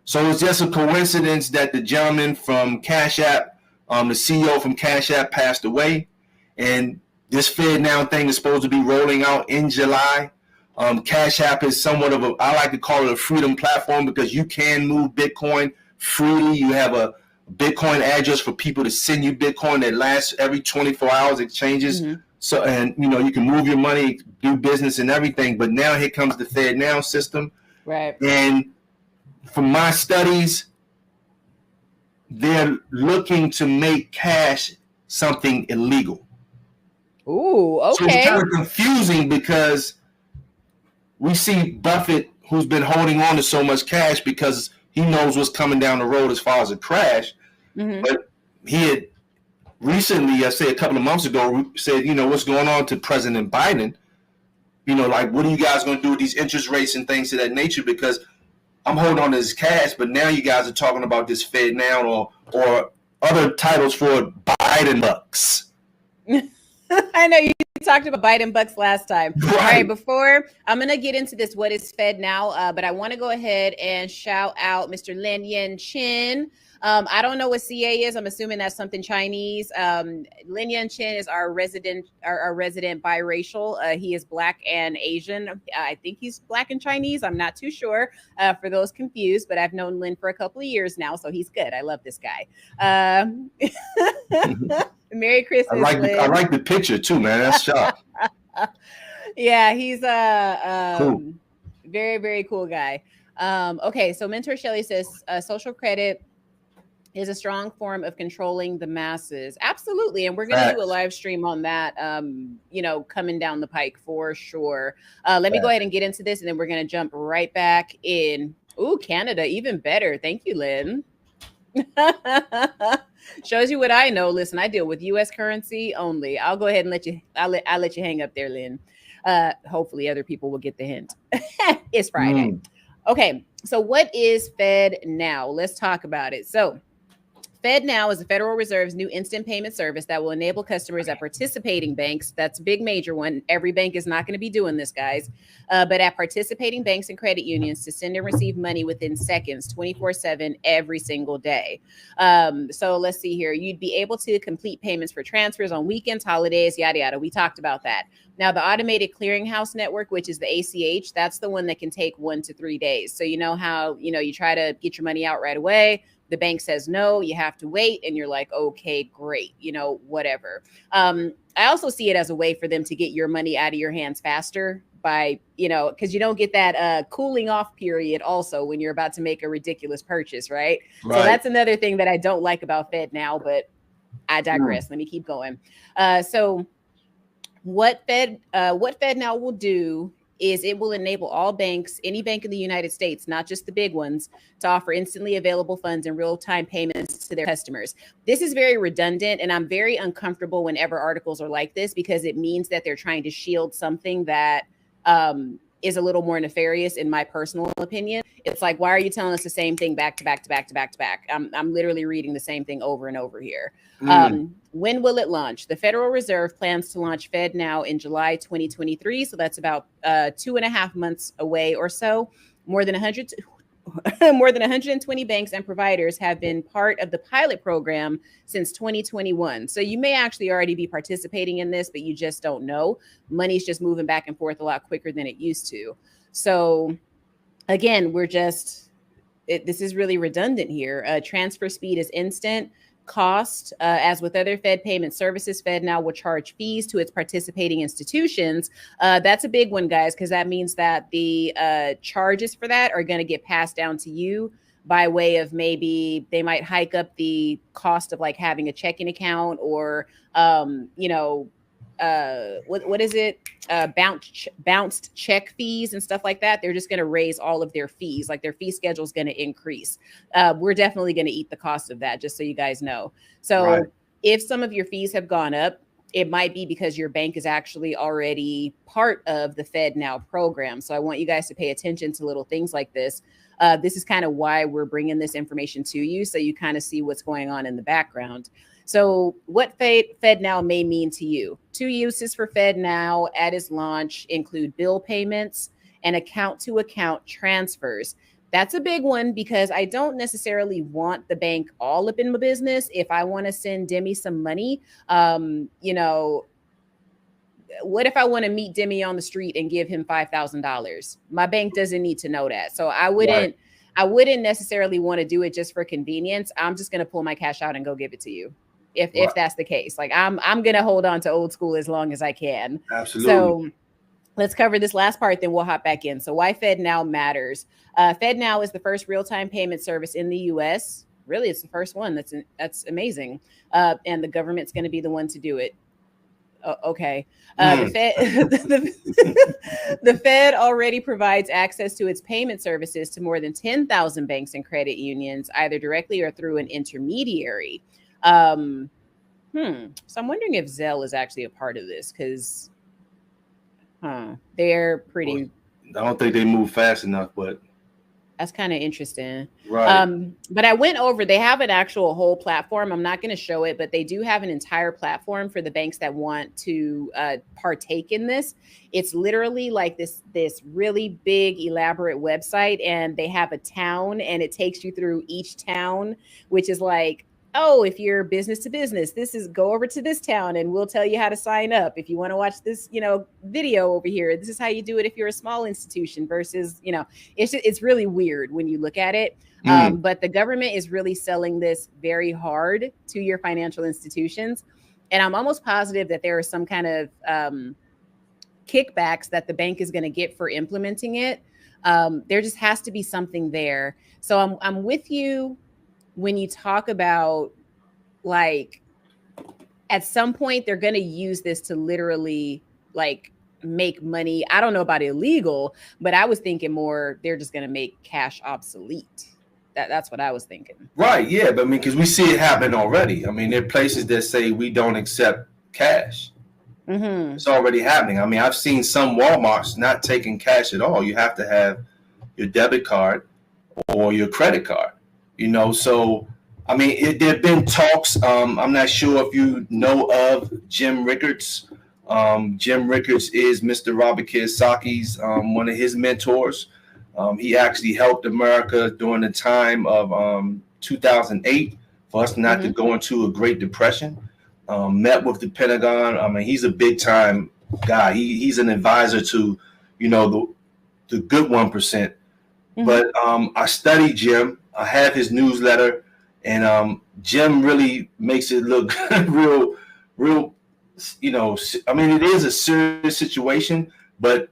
So it's just a coincidence that the gentleman from Cash App, the CEO from Cash App, passed away. And this Fed Now thing is supposed to be rolling out in July. Cash App is somewhat of I like to call it a freedom platform, because you can move Bitcoin freely. You have a Bitcoin address for people to send you Bitcoin that lasts every 24 hours. It changes. So, and you can move your money, do business and everything. But now here comes the Fed Now system. Right. And from my studies, they're looking to make cash something illegal. Ooh, okay. So it's kind of confusing, because we see Buffett, who's been holding on to so much cash because he knows what's coming down the road as far as a crash. But he had recently, I say a couple of months ago, said, what's going on to President Biden? Like, what are you guys going to do with these interest rates and things of that nature? Because I'm holding on to this cash, but now you guys are talking about this Fed Now or other titles for Biden bucks. I know you talked about Biden bucks last time. Right. All right, before I'm going to get into this, what is Fed now? But I want to go ahead and shout out Mr. Lin Yen Chin. I don't know what CA is. I'm assuming that's something Chinese. Lin Yen Chin is our resident biracial. He is Black and Asian. I think he's Black and Chinese. I'm not too sure for those confused, but I've known Lin for a couple of years now, so he's good. I love this guy. Merry Christmas, Lin. I like the picture too, man. That's sharp. Yeah, he's cool. Very, very cool guy. Okay, so Mentor Shelley says social credit is a strong form of controlling the masses. Absolutely. And we're going to do a live stream on that, coming down the pike for sure. Let me go ahead and get into this, and then we're going to jump right back in. Ooh, Canada, even better. Thank you, Lynn. Shows you what I know. Listen, I deal with U.S. currency only. I'll go ahead and I'll let you hang up there, Lynn. Hopefully other people will get the hint. It's Friday. Okay, so what is Fed Now? Let's talk about it. So Fed Now is the Federal Reserve's new instant payment service that will enable customers at participating banks. That's a big major one. Every bank is not going to be doing this, guys. But at participating banks and credit unions to send and receive money within seconds, 24/7, every single day. So let's see here. You'd be able to complete payments for transfers on weekends, holidays, yada, yada. We talked about that. Now, the Automated Clearinghouse Network, which is the ACH, that's the one that can take 1 to 3 days. So you know how, you try to get your money out right away. The bank says no, you have to wait. And you're like, okay, great, whatever. I also see it as a way for them to get your money out of your hands faster by, because you don't get that cooling off period also when you're about to make a ridiculous purchase, right? So that's another thing that I don't like about Fed Now, but I digress. Let me keep going. So what Fed Now will do is it will enable all banks, any bank in the United States, not just the big ones, to offer instantly available funds and real-time payments to their customers. This is very redundant, and I'm very uncomfortable whenever articles are like this because it means that they're trying to shield something that is a little more nefarious, in my personal opinion. It's like, why are you telling us the same thing back to back to back to back to back? I'm literally reading the same thing over and over here. When will it launch? The Federal Reserve plans to launch Fed Now in July 2023. So that's about 2.5 months away or so. More than 120 banks and providers have been part of the pilot program since 2021. So you may actually already be participating in this, but you just don't know. Money's just moving back and forth a lot quicker than it used to. So again, this is really redundant here. Transfer speed is instant. Cost, as with other Fed payment services, Fed Now will charge fees to its participating institutions. That's a big one, guys, because that means that the charges for that are going to get passed down to you by way of maybe they might hike up the cost of like having a checking account or, what is it? Bounced check fees and stuff like that. They're just going to raise all of their fees. Like their fee schedule is going to increase. We're definitely going to eat the cost of that, just so you guys know. So if some of your fees have gone up, it might be because your bank is actually already part of the Fed Now program. So I want you guys to pay attention to little things like this. This is kind of why we're bringing this information to you, so you kind of see what's going on in the background. So what Fed Now may mean to you. 2 uses for Fed Now at its launch include bill payments and account-to-account transfers. That's a big one because I don't necessarily want the bank all up in my business. If I want to send Demi some money, what if I want to meet Demi on the street and give him $5,000? My bank doesn't need to know that. So I wouldn't necessarily want to do it just for convenience. I'm just going to pull my cash out and go give it to you. If that's the case, like I'm going to hold on to old school as long as I can. Absolutely. So let's cover this last part, then we'll hop back in. So why Fed Now matters. Fed Now is the first real-time payment service in the U.S. Really, it's the first one. That's amazing. And the government's going to be the one to do it. Okay. The Fed already provides access to its payment services to more than 10,000 banks and credit unions, either directly or through an intermediary. So I'm wondering if Zelle is actually a part of this because they're pretty. I don't think they move fast enough, but That's kind of interesting. Right. But I went over, they have an actual whole platform. I'm not going to show it, but they do have an entire platform for the banks that want to partake in this. It's literally like this really big, elaborate website, and they have a town, and it takes you through each town, which is like, oh, if you're business to business, this is go over to this town and we'll tell you how to sign up. If you want to watch this, video over here, this is how you do it if you're a small institution versus, it's really weird when you look at it. But the government is really selling this very hard to your financial institutions. And I'm almost positive that there are some kind of kickbacks that the bank is going to get for implementing it. There just has to be something there. So I'm with you when you talk about, like, at some point they're going to use this to literally like make money. I don't know about illegal, but I was thinking more they're just going to make cash obsolete. That's what I was thinking. Right. Yeah. But I mean, because we see it happen already. I mean, there are places that say we don't accept cash. Mm-hmm. It's already happening. I mean, I've seen some Walmarts not taking cash at all. You have to have your debit card or your credit card. So, I mean, there have been talks. I'm not sure if you know of Jim Rickards. Jim Rickards is Mr. Robert Kiyosaki's one of his mentors. He actually helped America during the time of 2008 for us not to go into a Great Depression. Met with the Pentagon. I mean, he's a big time guy. He's an advisor to, the good 1%. Mm-hmm. But I study Jim. I have his newsletter, and Jim really makes it look real. I mean, it is a serious situation, but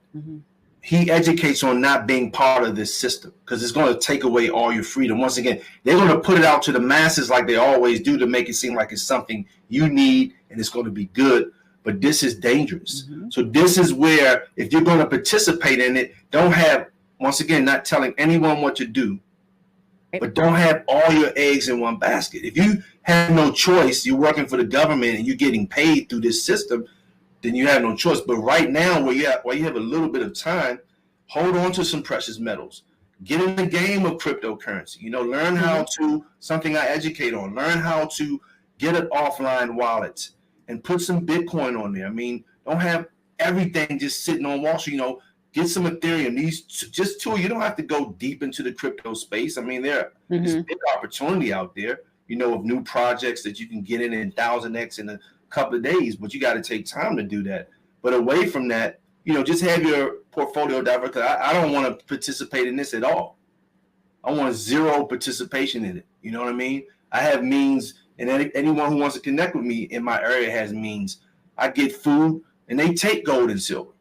he educates on not being part of this system because it's going to take away all your freedom. Once again, they're going to put it out to the masses like they always do to make it seem like it's something you need and it's going to be good. But this is dangerous. Mm-hmm. So this is where, if you're going to participate in it, don't have, once again, not telling anyone what to do. But don't have all your eggs in one basket. If you have no choice, you're working for the government and you're getting paid through this system, then you have no choice. But right now, while you have a little bit of time, hold on to some precious metals. Get in the game of cryptocurrency. Learn how to, something I educate on, learn how to get an offline wallet and put some Bitcoin on there. I mean, don't have everything just sitting on Wall Street, Get some Ethereum. These just two. You don't have to go deep into the crypto space. I mean, there's big opportunity out there. Of new projects that you can get in 1,000x in a couple of days, but you got to take time to do that. But away from that, just have your portfolio diverse. I don't want to participate in this at all. I want zero participation in it. You know what I mean? I have means, and anyone who wants to connect with me in my area has means. I get food, and they take gold and silver.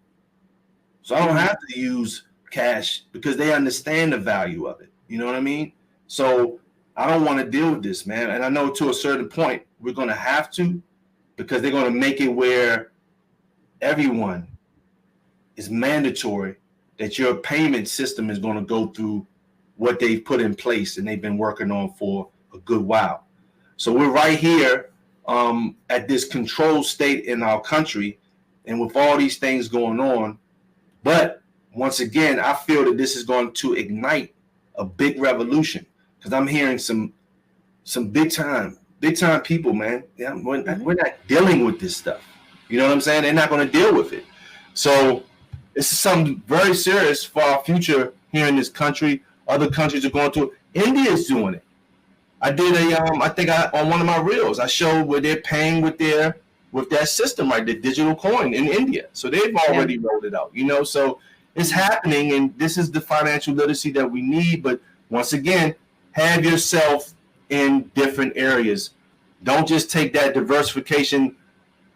So I don't have to use cash because they understand the value of it. You know what I mean? So I don't want to deal with this, man. And I know to a certain point we're going to have to, because they're going to make it where everyone is mandatory that your payment system is going to go through what they've put in place and they've been working on for a good while. So we're right here at this controlled state in our country, and with all these things going on. But once again, I feel that this is going to ignite a big revolution, because I'm hearing some big time people, man. Yeah, we're not dealing with this stuff. You know what I'm saying? They're not going to deal with it. So this is something very serious for our future here in this country. Other countries are going to. India is doing it. I did on one of my reels, I showed where they're paying with that system, right? The digital coin in India. So they've already rolled it out, so it's happening, and this is the financial literacy that we need. But once again, have yourself in different areas. Don't just take that diversification,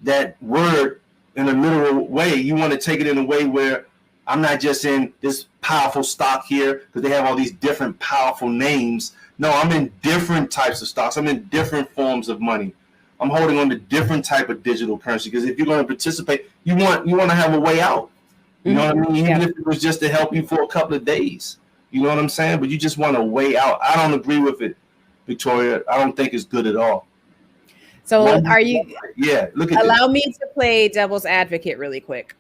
that word, in a literal way. You want to take it in a way where I'm not just in this powerful stock here because they have all these different powerful names. No, I'm in different types of stocks. I'm in different forms of money. I'm holding on to different type of digital currency, because if you're going to participate, you want to have a way out. You know what I mean? Even if it was just to help you for a couple of days. You know what I'm saying? But you just want a way out. I don't agree with it, Victoria. I don't think it's good at all. So are you? Yeah, look at allow me to play devil's advocate really quick.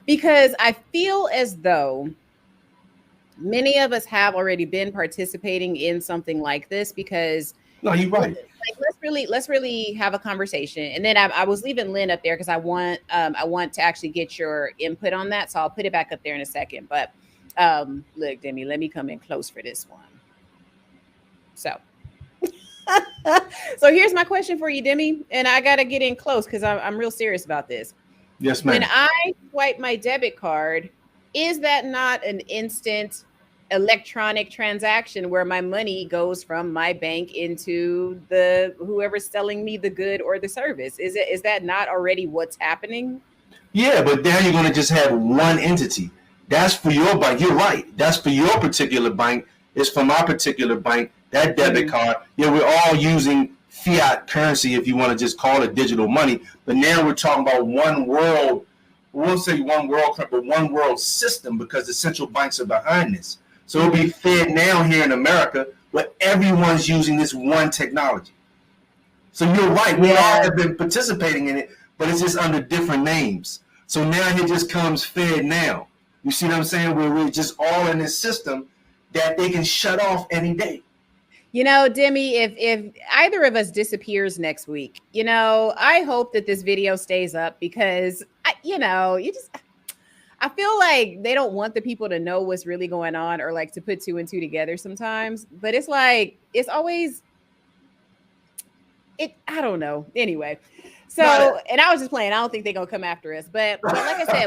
Because I feel as though many of us have already been participating in something like this because No, you're right. like let's really have a conversation. And then I was leaving Lynn up there because I want to actually get your input on that. So I'll put it back up there in a second. But look, Demi, let me come in close for this one. So so here's my question for you, Demi, and I gotta get in close because I'm real serious about this. Yes, ma'am. When I swipe my debit card, is that not an instant electronic transaction where my money goes from my bank into the whoever's selling me the good or the service? Is that not already what's happening? Yeah, but now you're going to just have one entity. That's for your bank. You're right. That's for your particular bank. It's for my particular bank. That debit card. Yeah, we're all using fiat currency, if you want to just call it digital money. But now we're talking about one world. We won't say one world, but one world system because the central banks are behind this. So it'll be fed now here in America where everyone's using this one technology. So you're right. We all have been participating in it, but it's just under different names. So now it just comes fed now. You see what I'm saying? Where we're just all in this system that they can shut off any day. You know, Demi, if either of us disappears next week, you know, I hope that this video stays up because, I feel like they don't want the people to know what's really going on or like to put two and two together sometimes. But it's like, it's always, I don't know. Anyway. So, and I was just playing. I don't think they're going to come after us. But like I said,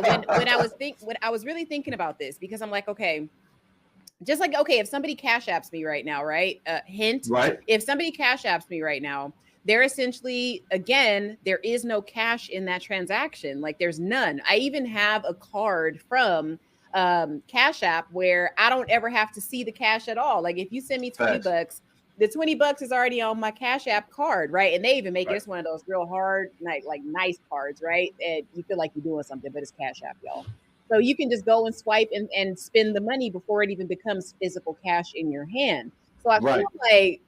when I was really thinking about this, because I'm like, okay, just like, okay, if somebody cash apps me right now, right? Hint, right. If somebody cash apps me right now, they're essentially, again, there is no cash in that transaction. Like there's none. I even have a card from Cash App where I don't ever have to see the cash at all. Like if you send me $20, the $20 is already on my Cash App card, right? And they even make it, it's one of those real hard, like nice cards, right? And you feel like you're doing something, but it's Cash App, y'all. So you can just go and swipe and spend the money before it even becomes physical cash in your hand. So I feel like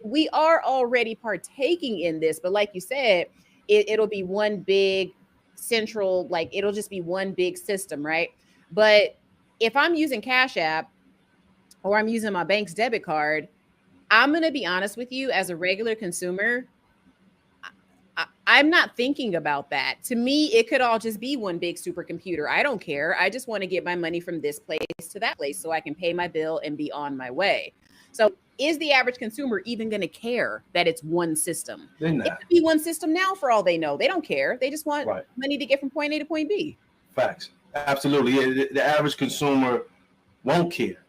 we are already partaking in this, but like you said, it'll be one big central, like it'll just be one big system, right? But if I'm using Cash App or I'm using my bank's debit card, I'm going to be honest with you, as a regular consumer, I'm not thinking about that. To me, it could all just be one big supercomputer. I don't care. I just want to get my money from this place to that place so I can pay my bill and be on my way. So is the average consumer even going to care that it's one system? It could be one system now for all they know. They don't care. They just want money to get from point A to point B. Facts. Absolutely. Yeah, the average consumer won't care.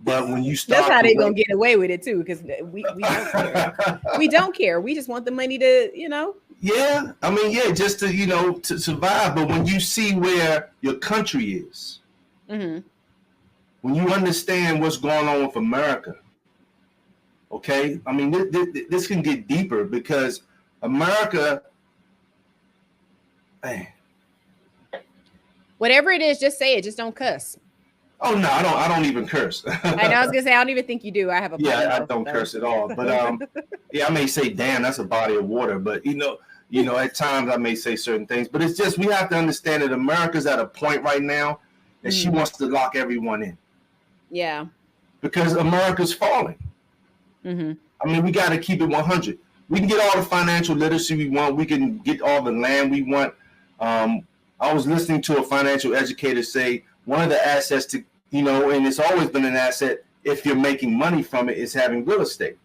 But when you start, that's how they're going to get away with it too, because we don't care. We don't care. We just want the money to, Yeah. I mean, yeah, just to, to survive. But when you see where your country is, when you understand what's going on with America, okay? I mean, this can get deeper because America, man. Whatever it is, just say it. Just don't cuss. Oh no, I don't even curse. I know. I was gonna say I don't even think you do. I have a I don't curse at all. But I may say, "Damn, that's a body of water." But at times I may say certain things. But it's just we have to understand that America's at a point right now that she wants to lock everyone in. Yeah. Because America's falling. I mean, we got to keep it 100. We can get all the financial literacy we want. We can get all the land we want. I was listening to a financial educator say one of the assets to, and it's always been an asset if you're making money from it, is having real estate.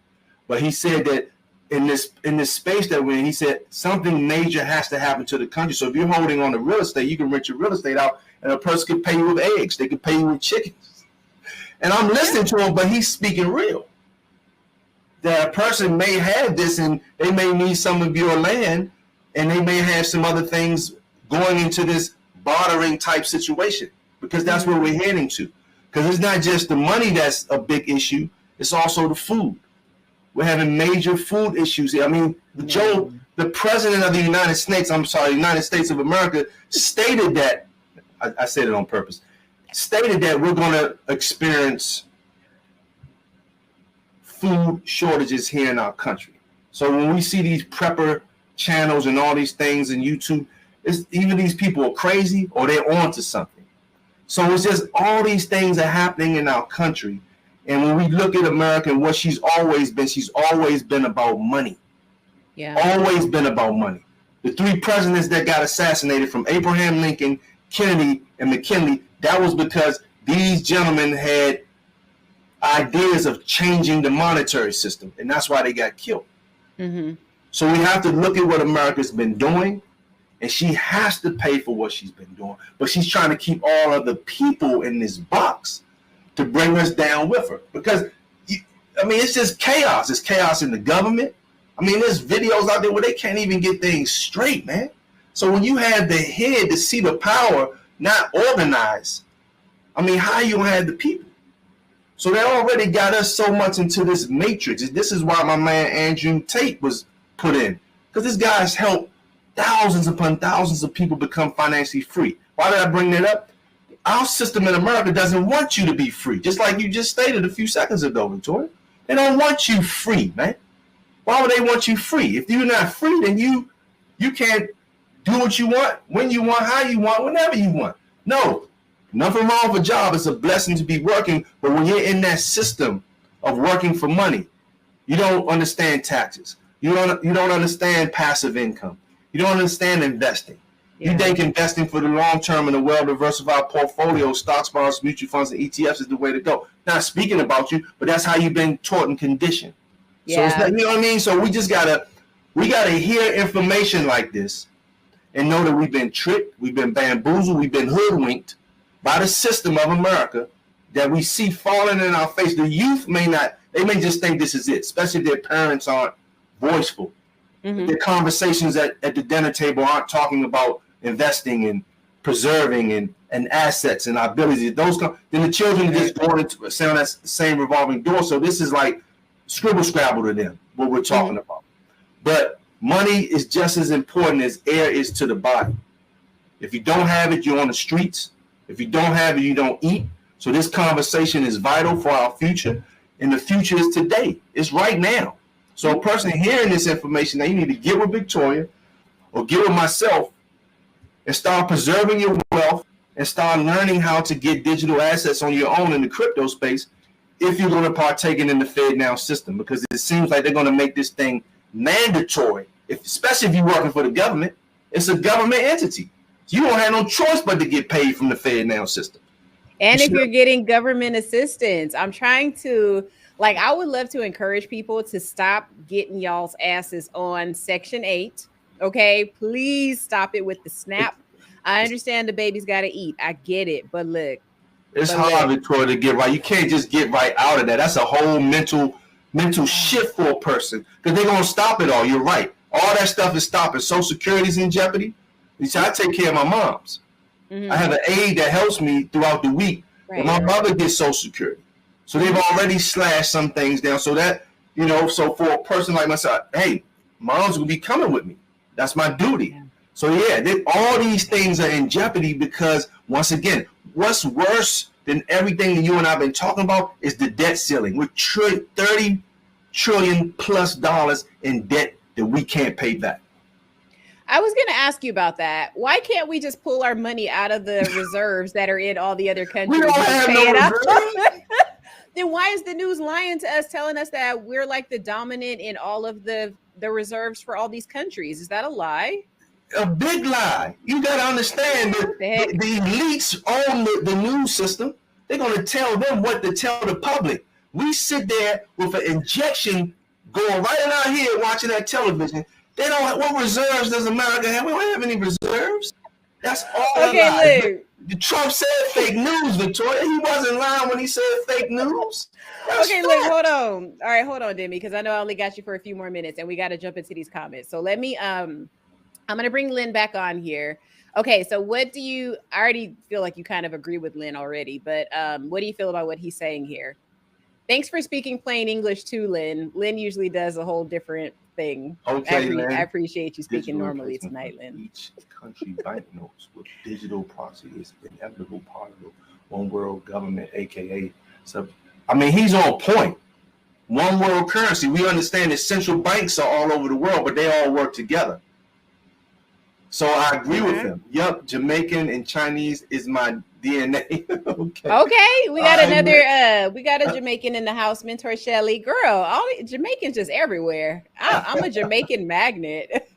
But he said that in this space that we're in, he said something major has to happen to the country. So if you're holding on to real estate, you can rent your real estate out and a person could pay you with eggs. They could pay you with chickens. And I'm listening to him, but he's speaking real. That a person may have this and they may need some of your land and they may have some other things going into this bartering type situation because that's where we're heading to. Because it's not just the money that's a big issue, it's also the food. We're having major food issues here. I mean, the president of the United States of America stated that, I said it on purpose, stated that we're going to experience food shortages here in our country. So when we see these prepper channels and all these things in YouTube, even these people are crazy or they're on to something. So it's just all these things are happening in our country. And when we look at America and what she's always been about money. Yeah. Always been about money. The three presidents that got assassinated, from Abraham Lincoln, Kennedy, and McKinley, that was because these gentlemen had ideas of changing the monetary system, and that's why they got killed. Mm-hmm. So we have to look at what America's been doing, and she has to pay for what she's been doing. But she's trying to keep all of the people in this box to bring us down with her. Because, it's just chaos. It's chaos in the government. There's videos out there where they can't even get things straight, man. So when you have the head, the seat of power, not organized, how you gonna have the people? So they already got us so much into this matrix. This is why my man Andrew Tate was put in. Because this guy's helped thousands upon thousands of people become financially free. Why did I bring that up? Our system in America doesn't want you to be free. Just like you just stated a few seconds ago, Victoria. They don't want you free, man. Why would they want you free? If you're not free, then you can't do what you want, when you want, how you want, whenever you want. No, nothing wrong with a job. It's a blessing to be working. But when you're in that system of working for money, you don't understand taxes. You don't understand passive income. You don't understand investing. Yeah. You think investing for the long term in a well-diversified portfolio, stocks, bonds, mutual funds, and ETFs is the way to go. Not speaking about you, but that's how you've been taught and conditioned. Yeah. So you know what I mean? So we gotta hear information like this and know that we've been tricked, we've been bamboozled, we've been hoodwinked by the system of America that we see falling in our face. The youth may just think this is it, especially if their parents aren't voiceful. Mm-hmm. Their conversations at the dinner table aren't talking about investing and preserving and assets and abilities. Then the children just going into that same revolving door. So this is like scribble scrabble to them, what we're talking about. But money is just as important as air is to the body. If you don't have it, you're on the streets. If you don't have it, you don't eat. So this conversation is vital for our future. And the future is today. It's right now. So a person hearing this information, now you need to get with Victoria or get with myself and start preserving your wealth and start learning how to get digital assets on your own in the crypto space if you're going to partake in the FedNow system, because it seems like they're going to make this thing mandatory, especially if you're working for the government. It's a government entity. You don't have no choice but to get paid from the FedNow system. And if you're getting government assistance, I'm trying to, I would love to encourage people to stop getting y'all's asses on Section 8. Okay, please stop it with the SNAP. I understand the baby's got to eat. I get it. But look. It's hard, Victoria, to get right. You can't just get right out of that. That's a whole mental shift for a person, because they're going to stop it all. You're right. All that stuff is stopping. Social Security's in jeopardy. You see, I take care of my moms. Mm-hmm. I have an aide that helps me throughout the week. Right. And my mother gets Social Security. So they've already slashed some things down. So that, so for a person like myself, hey, mom's going to be coming with me. That's my duty. Yeah. So all these things are in jeopardy because, once again, what's worse than everything that you and I have been talking about is the debt ceiling. We're $30 trillion plus in debt that we can't pay back. I was going to ask you about that. Why can't we just pull our money out of the reserves that are in all the other countries? We don't have no reserves. Then why is the news lying to us, telling us that we're like the dominant in all of the reserves for all these countries? Is that a lie? A big lie. You got to understand that the elites own the news system. They're going to tell them what to tell the public. We sit there with an injection going right in our head watching that television. They don't have, what reserves does America have? We don't have any reserves. That's all. Okay, look. Trump said fake news, Victoria. He wasn't lying when he said fake news. Okay, look, hold on. All right, hold on, Demi, because I know I only got you for a few more minutes and we got to jump into these comments. So let me, I'm going to bring Lynn back on here. Okay, so I already feel like you kind of agree with Lynn already, but what do you feel about what he's saying here? Thanks for speaking plain English too, Lynn. Lynn usually does a whole different thing. Okay, I appreciate you speaking normally tonight, Lynn. Each country banknotes with digital process is an inevitable part of the one world government, aka. So, he's on point. One world currency. We understand that central banks are all over the world, but they all work together. So I agree with him. Yep, Jamaican and Chinese is my DNA. Okay. Okay, we got another. We got a Jamaican in the house, Mentor Shelly. Girl, all Jamaicans just everywhere. I'm a Jamaican magnet.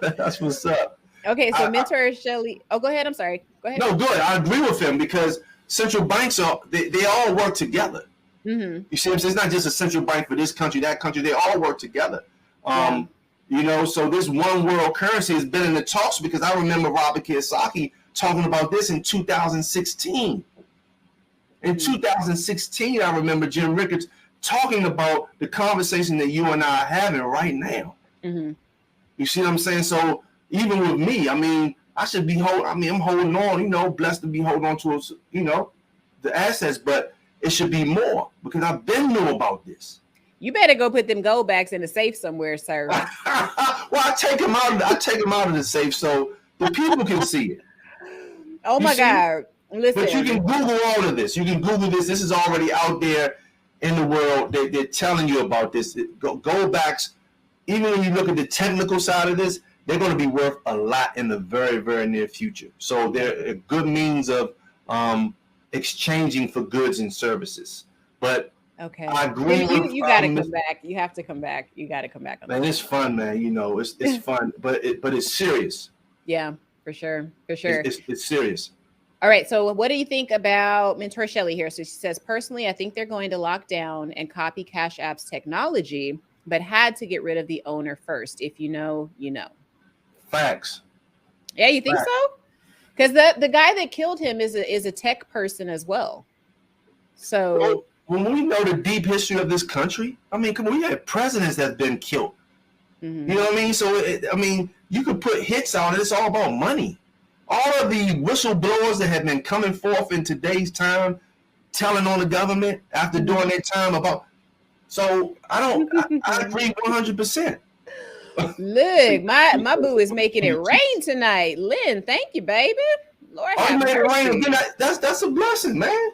That's what's up. Okay, so Mentor Shelly. Oh, go ahead. I'm sorry. Go ahead. No, good. I agree with him because central banks they all work together. Mm-hmm. You see what I'm saying? It's not just a central bank for this country, that country. They all work together. You know, so this one world currency has been in the talks because I remember Robert Kiyosaki talking about this in 2016. In 2016, I remember Jim Rickards talking about the conversation that you and I are having right now. Mm-hmm. You see what I'm saying? So even with me, I mean, I should be I'm holding on, you know, blessed to be holding on to, you know, the assets, but it should be more because I've been knew about this. You better go put them gold backs in the safe somewhere, sir. Well, I take them out of the safe so the people can see it. Oh my God. Listen. But you can Google all of this. You can Google this. This is already out there in the world. They're telling you about this. Gold backs, even when you look at the technical side of this, they're going to be worth a lot in the very, very near future. So they're a good means of exchanging for goods and services. But okay, I agree. You got to come back. You have to come back. You got to come back. Man, it's fun, man. You know, it's fun, but it's serious. Yeah, for sure, for sure. It's serious. All right. So, what do you think about Mentor Shelly here? So she says, personally, I think they're going to lock down and copy Cash App's technology, but had to get rid of the owner first. If you know, you know. Facts. Yeah, you think so? Because the guy that killed him is a tech person as well. So. Well, when we know the deep history of this country, I mean, come on, we had presidents that have been killed. Mm-hmm. You know what I mean? So, I mean, you could put hits on it. It's all about money. All of the whistleblowers that have been coming forth in today's time, telling on the government after doing their time about. So, I agree 100%. Look, my boo is making it rain tonight. Lynn, thank you, baby. Lord have mercy. Rain again. That's a blessing, man.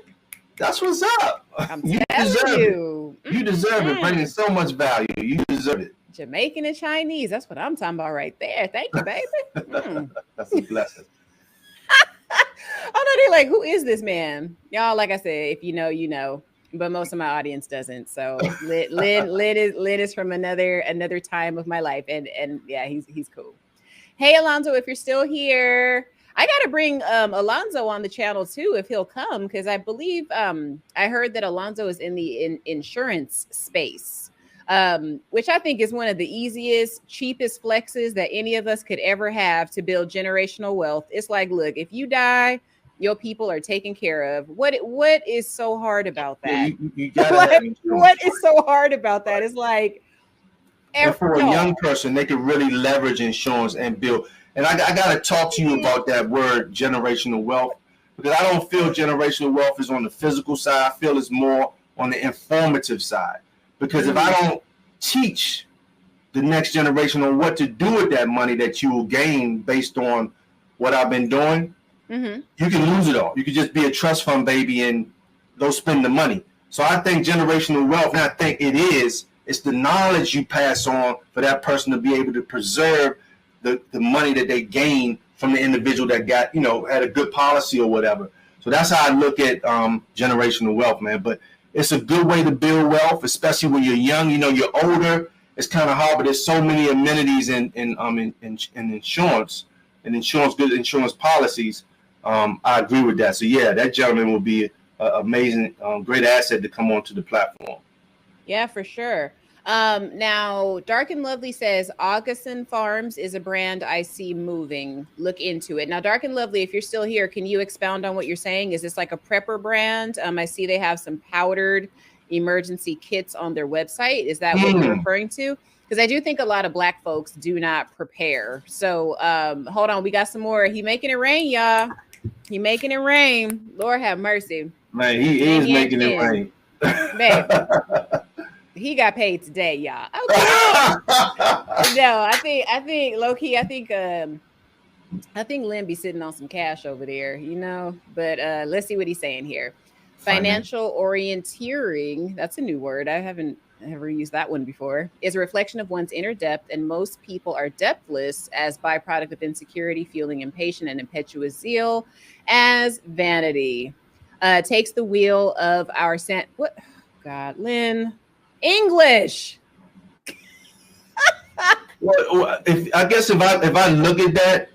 That's what's up. I'm telling you. You deserve it, bringing so much value. You deserve it. Jamaican and Chinese. That's what I'm talking about right there. Thank you, baby. That's a blessing. Oh, no, they're like, who is this man? Y'all, like I said, if you know, you know. But most of my audience doesn't. So Lynn is from another time of my life. And yeah, he's cool. Hey, Alonzo, if you're still here. I got to bring Alonzo on the channel, too, if he'll come, because I believe I heard that Alonzo is in the insurance space, which I think is one of the easiest, cheapest flexes that any of us could ever have to build generational wealth. It's like, look, if you die, your people are taken care of. What is so hard about that? You gotta what is so hard about that? It's like, for a young person, they could really leverage insurance and build. And I got to talk to you about that word generational wealth, because I don't feel generational wealth is on the physical side. I feel it's more on the informative side, because if I don't teach the next generation on what to do with that money that you will gain based on what I've been doing, you can lose it all. You could just be a trust fund baby and go spend the money. So I think generational wealth, and I think it's the knowledge you pass on for that person to be able to preserve the money that they gain from the individual that got, you know, had a good policy or whatever. So that's how I look at generational wealth, man. But it's a good way to build wealth, especially when you're young. You know, you're older, it's kind of hard, but there's so many amenities in insurance and good insurance policies. I agree with that. So yeah, that gentleman will be an amazing, great asset to come onto the platform. Yeah, for sure. Now, Dark and Lovely says Augustin Farms is a brand I see moving. Look into it. Now, Dark and Lovely, if you're still here, can you expound on what you're saying? Is this like a prepper brand? I see they have some powdered emergency kits on their website. Is that what you're referring to? Because I do think a lot of Black folks do not prepare. So hold on. We got some more. He making it rain, y'all. He making it rain. Lord have mercy. Man, he is making it rain. Babe. He got paid today, y'all. Okay. No, I think low key, I think Lynn be sitting on some cash over there, you know. But let's see what he's saying here. Financial orienteering. That's a new word. I haven't never used that one before, is a reflection of one's inner depth, and most people are depthless as byproduct of insecurity, fueling impatient and impetuous zeal as vanity. Takes the wheel of our what? God, Lynn, English. Well, I guess if I look at that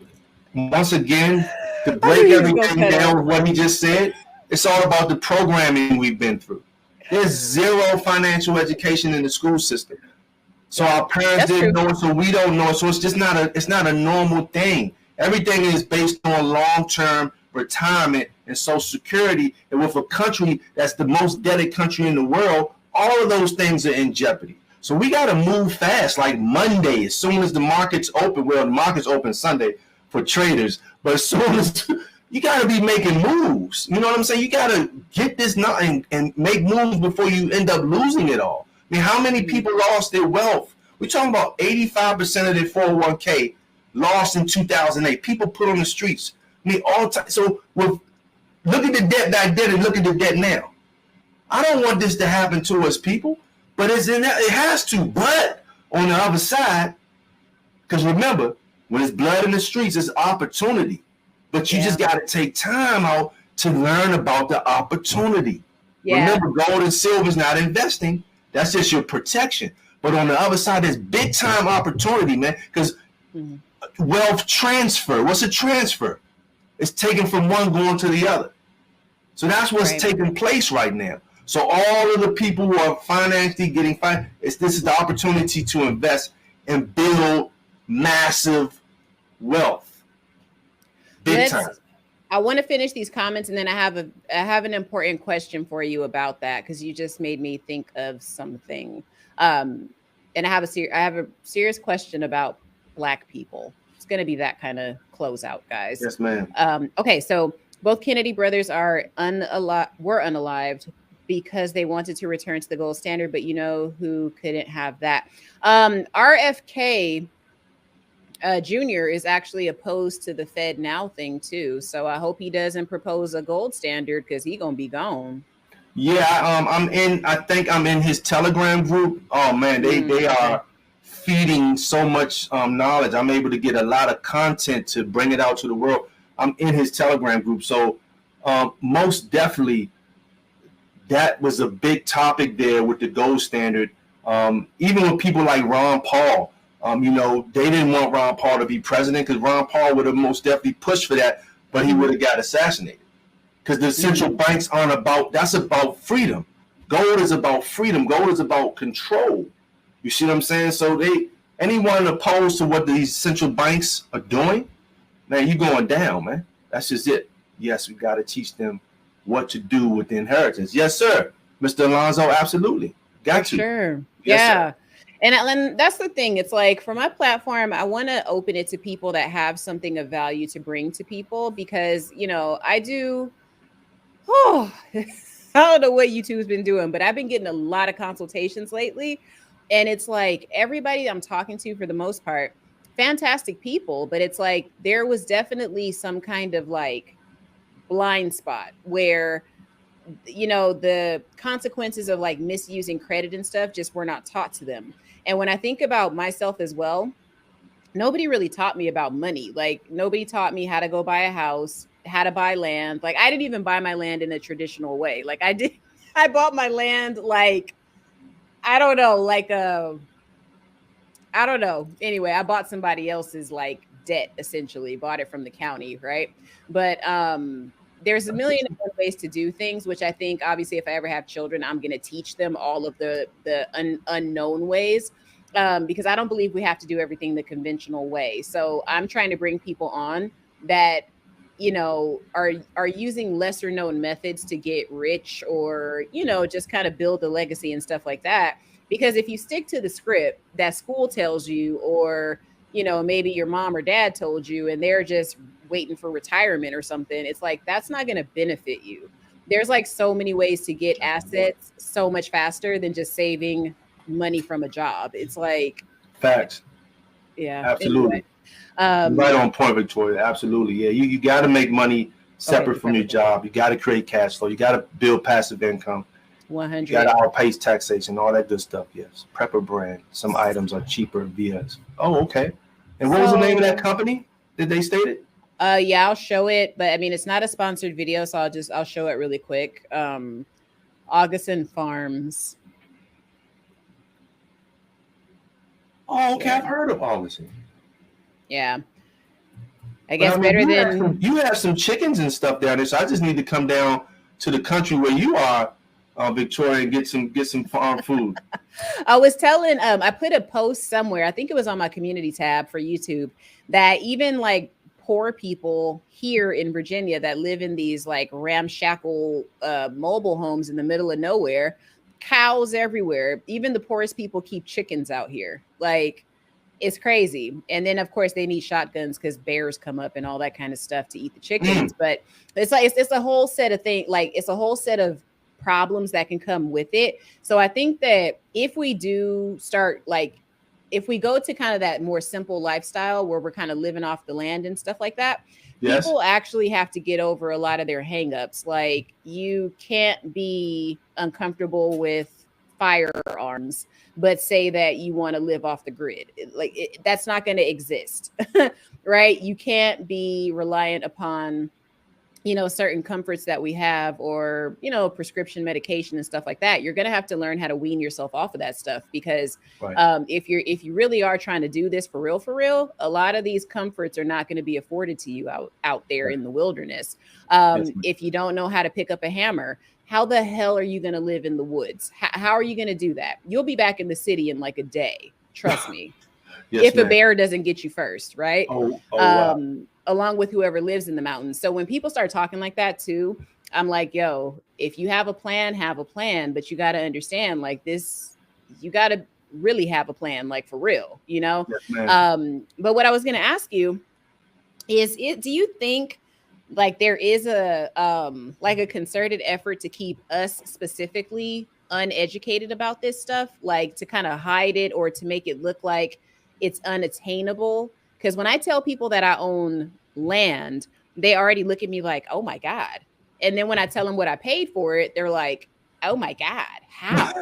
once again to I break knew he was gonna everything cut down, up. what he just said, it's all about the programming we've been through. There's zero financial education in the school system. So our parents That's didn't true. know it, so we don't know it. So it's just not a normal thing. Everything is based on long-term retirement and social security. And with a country that's the most debted country in the world, all of those things are in jeopardy. So we got to move fast, like Monday, as soon as the markets open. Well, the markets open Sunday for traders, but as soon as you got to be making moves. You know what I'm saying? You got to get this now and make moves before you end up losing it all. I mean, how many people lost their wealth? We're talking about 85% of their 401k lost in 2008. People put on the streets. I mean, all time. So look at the debt back then and look at the debt now. I don't want this to happen to us, people, but it has to. But on the other side, because remember, when it's blood in the streets, it's opportunity. But you just got to take time out to learn about the opportunity. Yeah. Remember, gold and silver is not investing. That's just your protection. But on the other side, there's big time opportunity, man, because wealth transfer. What's a transfer? It's taken from one going to the other. So that's what's taking place right now. So all of the people who are financially getting this is the opportunity to invest and build massive wealth. Big time. I want to finish these comments, and then I have an important question for you about that, because you just made me think of something. And I have a serious question about Black people. It's going to be that kind of closeout, guys. Yes, ma'am. Okay, so both Kennedy brothers were unalived because they wanted to return to the gold standard, but you know who couldn't have that? RFK Jr. is actually opposed to the Fed Now thing too. So I hope he doesn't propose a gold standard, because he's gonna be gone. Yeah, I think I'm in his Telegram group. Oh man, they are feeding so much knowledge. I'm able to get a lot of content to bring it out to the world. I'm in his Telegram group. So most definitely that was a big topic there with the gold standard. Even with people like Ron Paul, they didn't want Ron Paul to be president, because Ron Paul would have most definitely pushed for that, but he would have got assassinated. Because the central banks that's about freedom. Gold is about freedom. Gold is about control. You see what I'm saying? So anyone opposed to what these central banks are doing, man, you're going down, man. That's just it. Yes, we got to teach them what to do with the inheritance. Yes, sir. Mr. Alonzo, absolutely. Got to. Sure. Yes, yeah. Sir. And that's the thing. It's like, for my platform, I want to open it to people that have something of value to bring to people, because, I do. Oh, I don't know what YouTube's been doing, but I've been getting a lot of consultations lately. And it's like, everybody I'm talking to, for the most part, fantastic people, but it's like there was definitely some kind of like blind spot where, the consequences of like misusing credit and stuff just were not taught to them. And when I think about myself as well, nobody really taught me about money. Like, nobody taught me how to go buy a house, how to buy land. Like, I didn't even buy my land in a traditional way. Like, I bought my land like, I don't know. Anyway, I bought somebody else's like debt, essentially, bought it from the county, right? But there's a million ways to do things, which I think, obviously, if I ever have children, I'm going to teach them all of the unknown ways, because I don't believe we have to do everything the conventional way. So I'm trying to bring people on that, are using lesser known methods to get rich, or, just kind of build a legacy and stuff like that. Because if you stick to the script that school tells you, or, maybe your mom or dad told you, and they're just waiting for retirement or something, it's like, that's not going to benefit you. There's like so many ways to get assets so much faster than just saving money from a job. It's like facts. Yeah, absolutely. Anyway, right on point, Victoria. Absolutely. Yeah, you got to make money separate from your job. You got to create cash flow. You got to build passive income. 100. You got to outpace taxation, all that good stuff. Yes. Prepper brand. Some items are cheaper via. Oh, okay. And what was the name of that company? Did they state it? Yeah, I'll show it, but I mean, it's not a sponsored video, so I'll show it really quick. Augustin Farms. Oh, okay. I've heard of Augustin. Yeah. I guess better than you have some chickens and stuff down there, so I just need to come down to the country where you are, Victoria, and get some farm food. I was telling I put a post somewhere, I think it was on my community tab for YouTube, that even like poor people here in Virginia that live in these like ramshackle mobile homes in the middle of nowhere, cows everywhere. Even the poorest people keep chickens out here. Like, it's crazy. And then of course they need shotguns because bears come up and all that kind of stuff to eat the chickens. But it's like it's a whole set of things, like it's a whole set of problems that can come with it. So I think that if we do start, like, if we go to kind of that more simple lifestyle where we're kind of living off the land and stuff like that, yes, people actually have to get over a lot of their hangups. Like, you can't be uncomfortable with firearms but say that you want to live off the grid. That's not going to exist. Right? You can't be reliant upon, you know, certain comforts that we have, or, you know, prescription medication and stuff like that. You're going to have to learn how to wean yourself off of that stuff, because if you really are trying to do this for real, a lot of these comforts are not going to be afforded to you out there in the wilderness. If you don't know how to pick up a hammer, how the hell are you going to live in the woods? How are you going to do that? You'll be back in the city in like a day. Trust me. Yes, if a bear doesn't get you first, right? Wow. Along with whoever lives in the mountains. So when people start talking like that too, I'm like, yo, if you have a plan, but you got to understand, like, this, you got to really have a plan, like, for real, you know? Yes, but what I was going to ask you is, do you think like there is a concerted effort to keep us specifically uneducated about this stuff, like to kind of hide it or to make it look like it's unattainable? Because when I tell people that I own land, they already look at me like, oh my God. And then when I tell them what I paid for it, they're like, oh my God, how?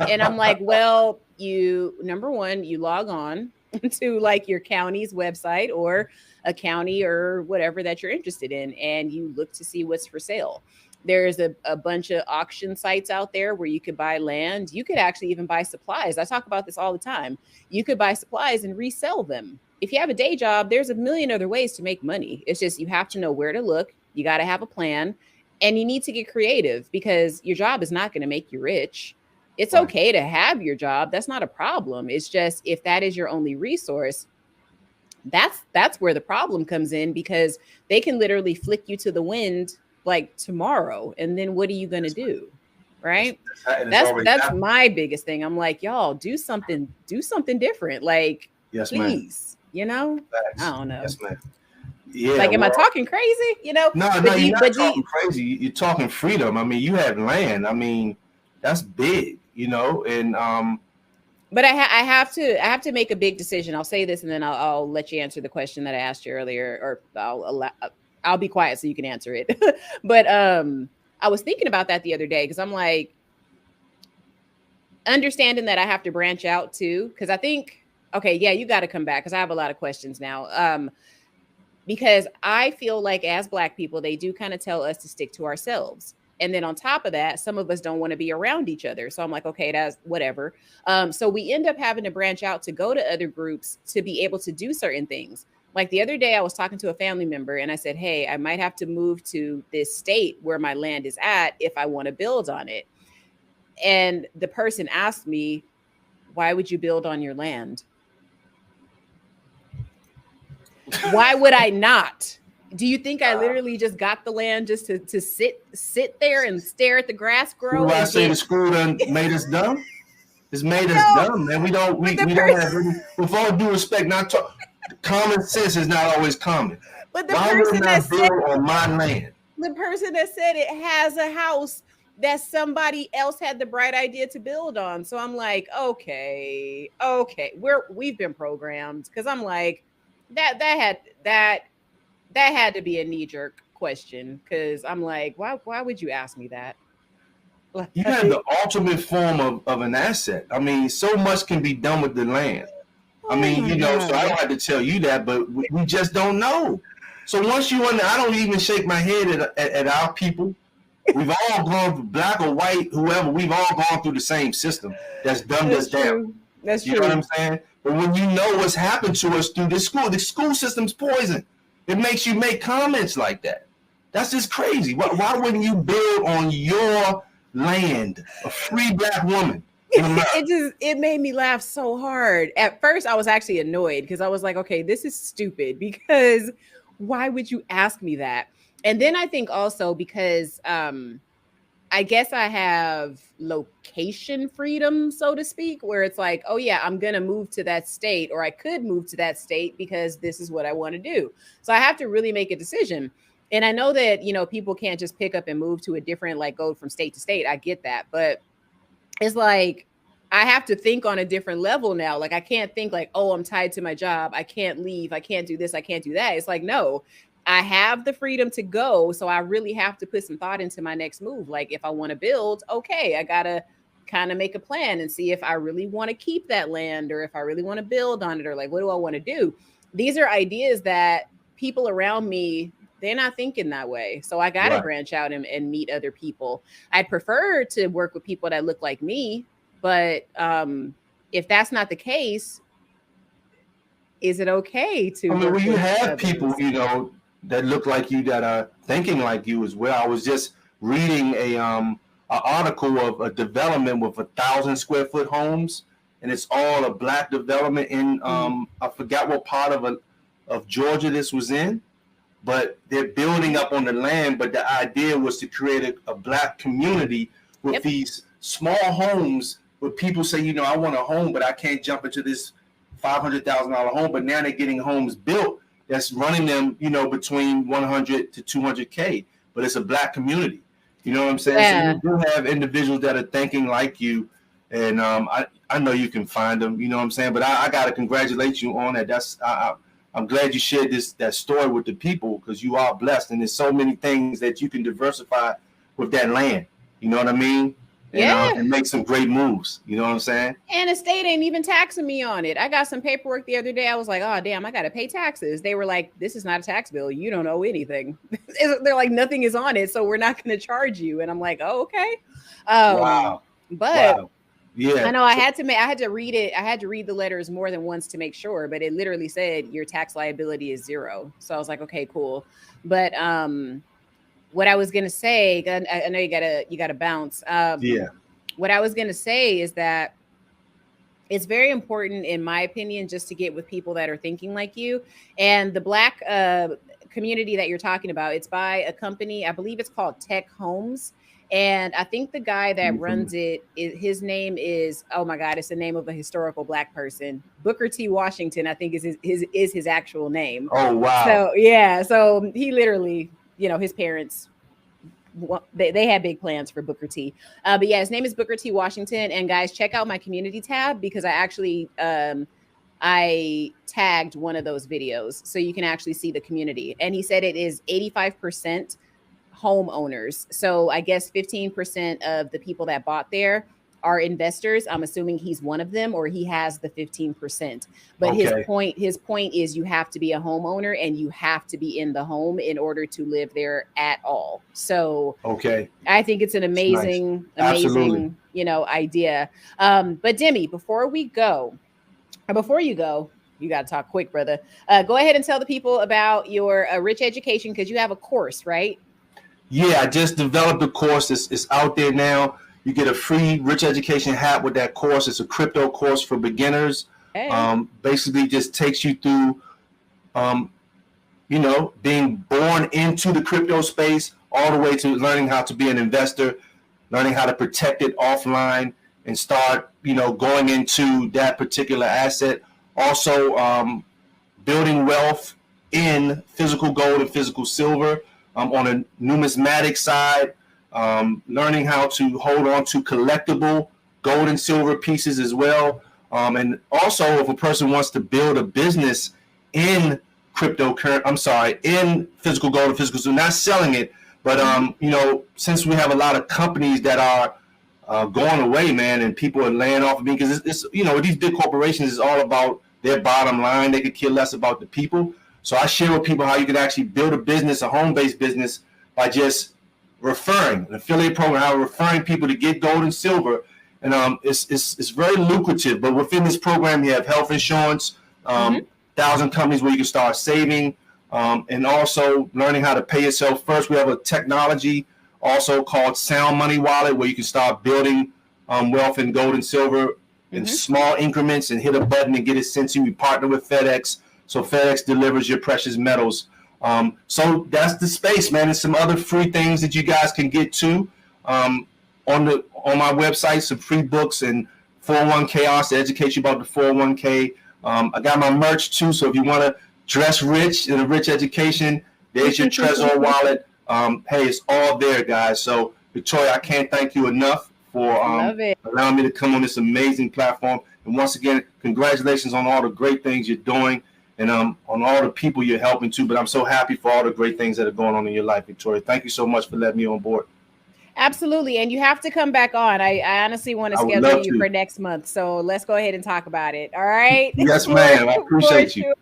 And I'm like, well, number one, you log on to like your county's website or a county or whatever that you're interested in, and you look to see what's for sale. There's a bunch of auction sites out there where you could buy land. You could actually even buy supplies. I talk about this all the time. You could buy supplies and resell them. If you have a day job, there's a million other ways to make money. It's just you have to know where to look. You got to have a plan, and you need to get creative, because your job is not going to make you rich. It's okay to have your job. That's not a problem. It's just, if that is your only resource, that's where the problem comes in, because they can literally flick you to the wind like tomorrow. And then what are you going to do? Right. That's my biggest thing. I'm like, y'all, do something different. Like, yes, please, you know, I don't know. Yes, ma'am. Yeah. Like, am I talking crazy? You know? No, you're not talking crazy. You're talking freedom. I mean, you have land. I mean, that's big, you know, and, but I have to make a big decision. I'll say this, and then I'll let you answer the question that I asked you earlier, or I'll be quiet so you can answer it. But I was thinking about that the other day, because I'm like, understanding that I have to branch out too, because I think, okay, yeah, you got to come back, because I have a lot of questions now. Because I feel like as Black people, they do kind of tell us to stick to ourselves. And then on top of that, some of us don't want to be around each other. So I'm like, okay, that's whatever. So we end up having to branch out to go to other groups to be able to do certain things. Like the other day, I was talking to a family member and I said, hey, I might have to move to this state where my land is at if I want to build on it. And the person asked me, why would you build on your land? Why would I not? Do you think I literally just got the land just to sit there and stare at the grass grow? I say the school done made us dumb. It's made us dumb, man. We don't have any, with all due respect, common sense is not always common. But the person that said on my land, the person that said it has a house that somebody else had the bright idea to build on. So I'm like, okay, we've been programmed, because I'm like, that had to be a knee-jerk question, because I'm like, why would you ask me that? you have the ultimate form of an asset. I mean, so much can be done with the land. I mean, you know, so I don't have to tell you that, but we just don't know. So once you I don't even shake my head at our people. We've all gone, black or white, whoever, we've all gone through the same system that's dumbed us down. That's true. You know what I'm saying? But when you know what's happened to us through the school system's poison. It makes you make comments like that. That's just crazy. Why wouldn't you build on your land, a free black woman? It made me laugh so hard. At first, I was actually annoyed because I was like, okay, this is stupid, because why would you ask me that? And then I think also because I guess I have location freedom, so to speak, where it's like, oh yeah, I'm going to move to that state, or I could move to that state because this is what I want to do. So I have to really make a decision. And I know that, you know, people can't just pick up and move to a different, like go from state to state. I get that. But it's like, I have to think on a different level now. Like, I can't think like, oh, I'm tied to my job. I can't leave. I can't do this. I can't do that. It's like, no, I have the freedom to go. So I really have to put some thought into my next move. Like, if I want to build, okay, I got to kind of make a plan and see if I really want to keep that land, or if I really want to build on it, or like, what do I want to do? These are ideas that people around me, they're not thinking that way. So I got to branch out and meet other people. I'd prefer to work with people that look like me. But if that's not the case, is it okay to? I mean, when you have people, you know, that look like you, that are thinking like you as well. I was just reading an article of a development with 1,000 square foot homes, and it's all a black development in I forgot what part of Georgia this was in, but they're building up on the land. But the idea was to create a black community with these small homes, where people say, you know, I want a home, but I can't jump into this $500,000 home. But now they're getting homes built that's running them, you know, between 100 to 200K. But it's a black community. You know what I'm saying? Yeah. So you do have individuals that are thinking like you, and I know you can find them. You know what I'm saying? But I got to congratulate you on that. I'm glad you shared that story with the people, because you are blessed, and there's so many things that you can diversify with that land. You know what I mean? And make some great moves. You know what I'm saying? And the state ain't even taxing me on it. I got some paperwork the other day. I was like, oh, damn, I got to pay taxes. They were like, this is not a tax bill. You don't owe anything. They're like, nothing is on it, so we're not going to charge you. And I'm like, oh, okay. Wow. But wow. Yeah, I know I had to read it. I had to read the letters more than once to make sure, but it literally said your tax liability is 0. So I was like, okay, cool. But what I was gonna say, I know you gotta bounce. What I was gonna say is that it's very important, in my opinion, just to get with people that are thinking like you. And the black community that you're talking about, it's by a company, I believe it's called Tech Homes. And I think the guy that runs it, his name is, oh my God, it's the name of a historical black person. Booker T. Washington, I think is his actual name. Oh, wow. So, yeah. So he literally, you know, his parents, they had big plans for Booker T. But yeah, his name is Booker T. Washington. And guys, check out my community tab, because I actually, I tagged one of those videos so you can actually see the community. And he said it is 85% homeowners. So I guess 15% of the people that bought there are investors. I'm assuming he's one of them, or he has the 15%. But okay. his point is, you have to be a homeowner and you have to be in the home in order to live there at all. So okay, I think it's an amazing, you know, idea. But Demi, before you go, you got to talk quick, brother. Go ahead and tell the people about your Rich Education, because you have a course, right? Yeah, I just developed a course. It's out there now. You get a free Rich Education hat with that course. It's a crypto course for beginners. Hey. Basically just takes you through, you know, being born into the crypto space, all the way to learning how to be an investor, learning how to protect it offline, and start, you know, going into that particular asset. Also, building wealth in physical gold and physical silver. On a numismatic side, learning how to hold on to collectible gold and silver pieces as well. And also, if a person wants to build a business in in physical gold and physical silver, not selling it, but you know, since we have a lot of companies that are going away, man, and people are laying off of me because it's with these big corporations, it's all about their bottom line. They could care less about the people. So I share with people how you can actually build a business, a home-based business, by just referring, an affiliate program, how referring people to get gold and silver. And it's very lucrative. But within this program, you have health insurance, 1,000 companies where you can start saving, and also learning how to pay yourself first. We have a technology also called Sound Money Wallet, where you can start building wealth in gold and silver in small increments and hit a button and get it sent to you. We partner with FedEx, so FedEx delivers your precious metals. So that's the space, man. There's some other free things that you guys can get to on my website, some free books and 401k odds to educate you about the 401k. I got my merch too, so if you want to dress rich in a rich education, there's your Trezor wallet. Hey, it's all there, guys. So Victoria, I can't thank you enough for allowing me to come on this amazing platform. And once again, congratulations on all the great things you're doing and on all the people you're helping too. But I'm so happy for all the great things that are going on in your life, Victoria. Thank you so much for letting me on board. Absolutely. And you have to come back on. I honestly want to schedule you for next month. So let's go ahead and talk about it. All right. Yes, ma'am. I appreciate you.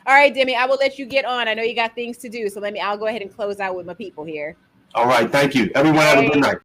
All right, Demi, I will let you get on. I know you got things to do. So I'll go ahead and close out with my people here. All right. Thank you. Everyone have a good night.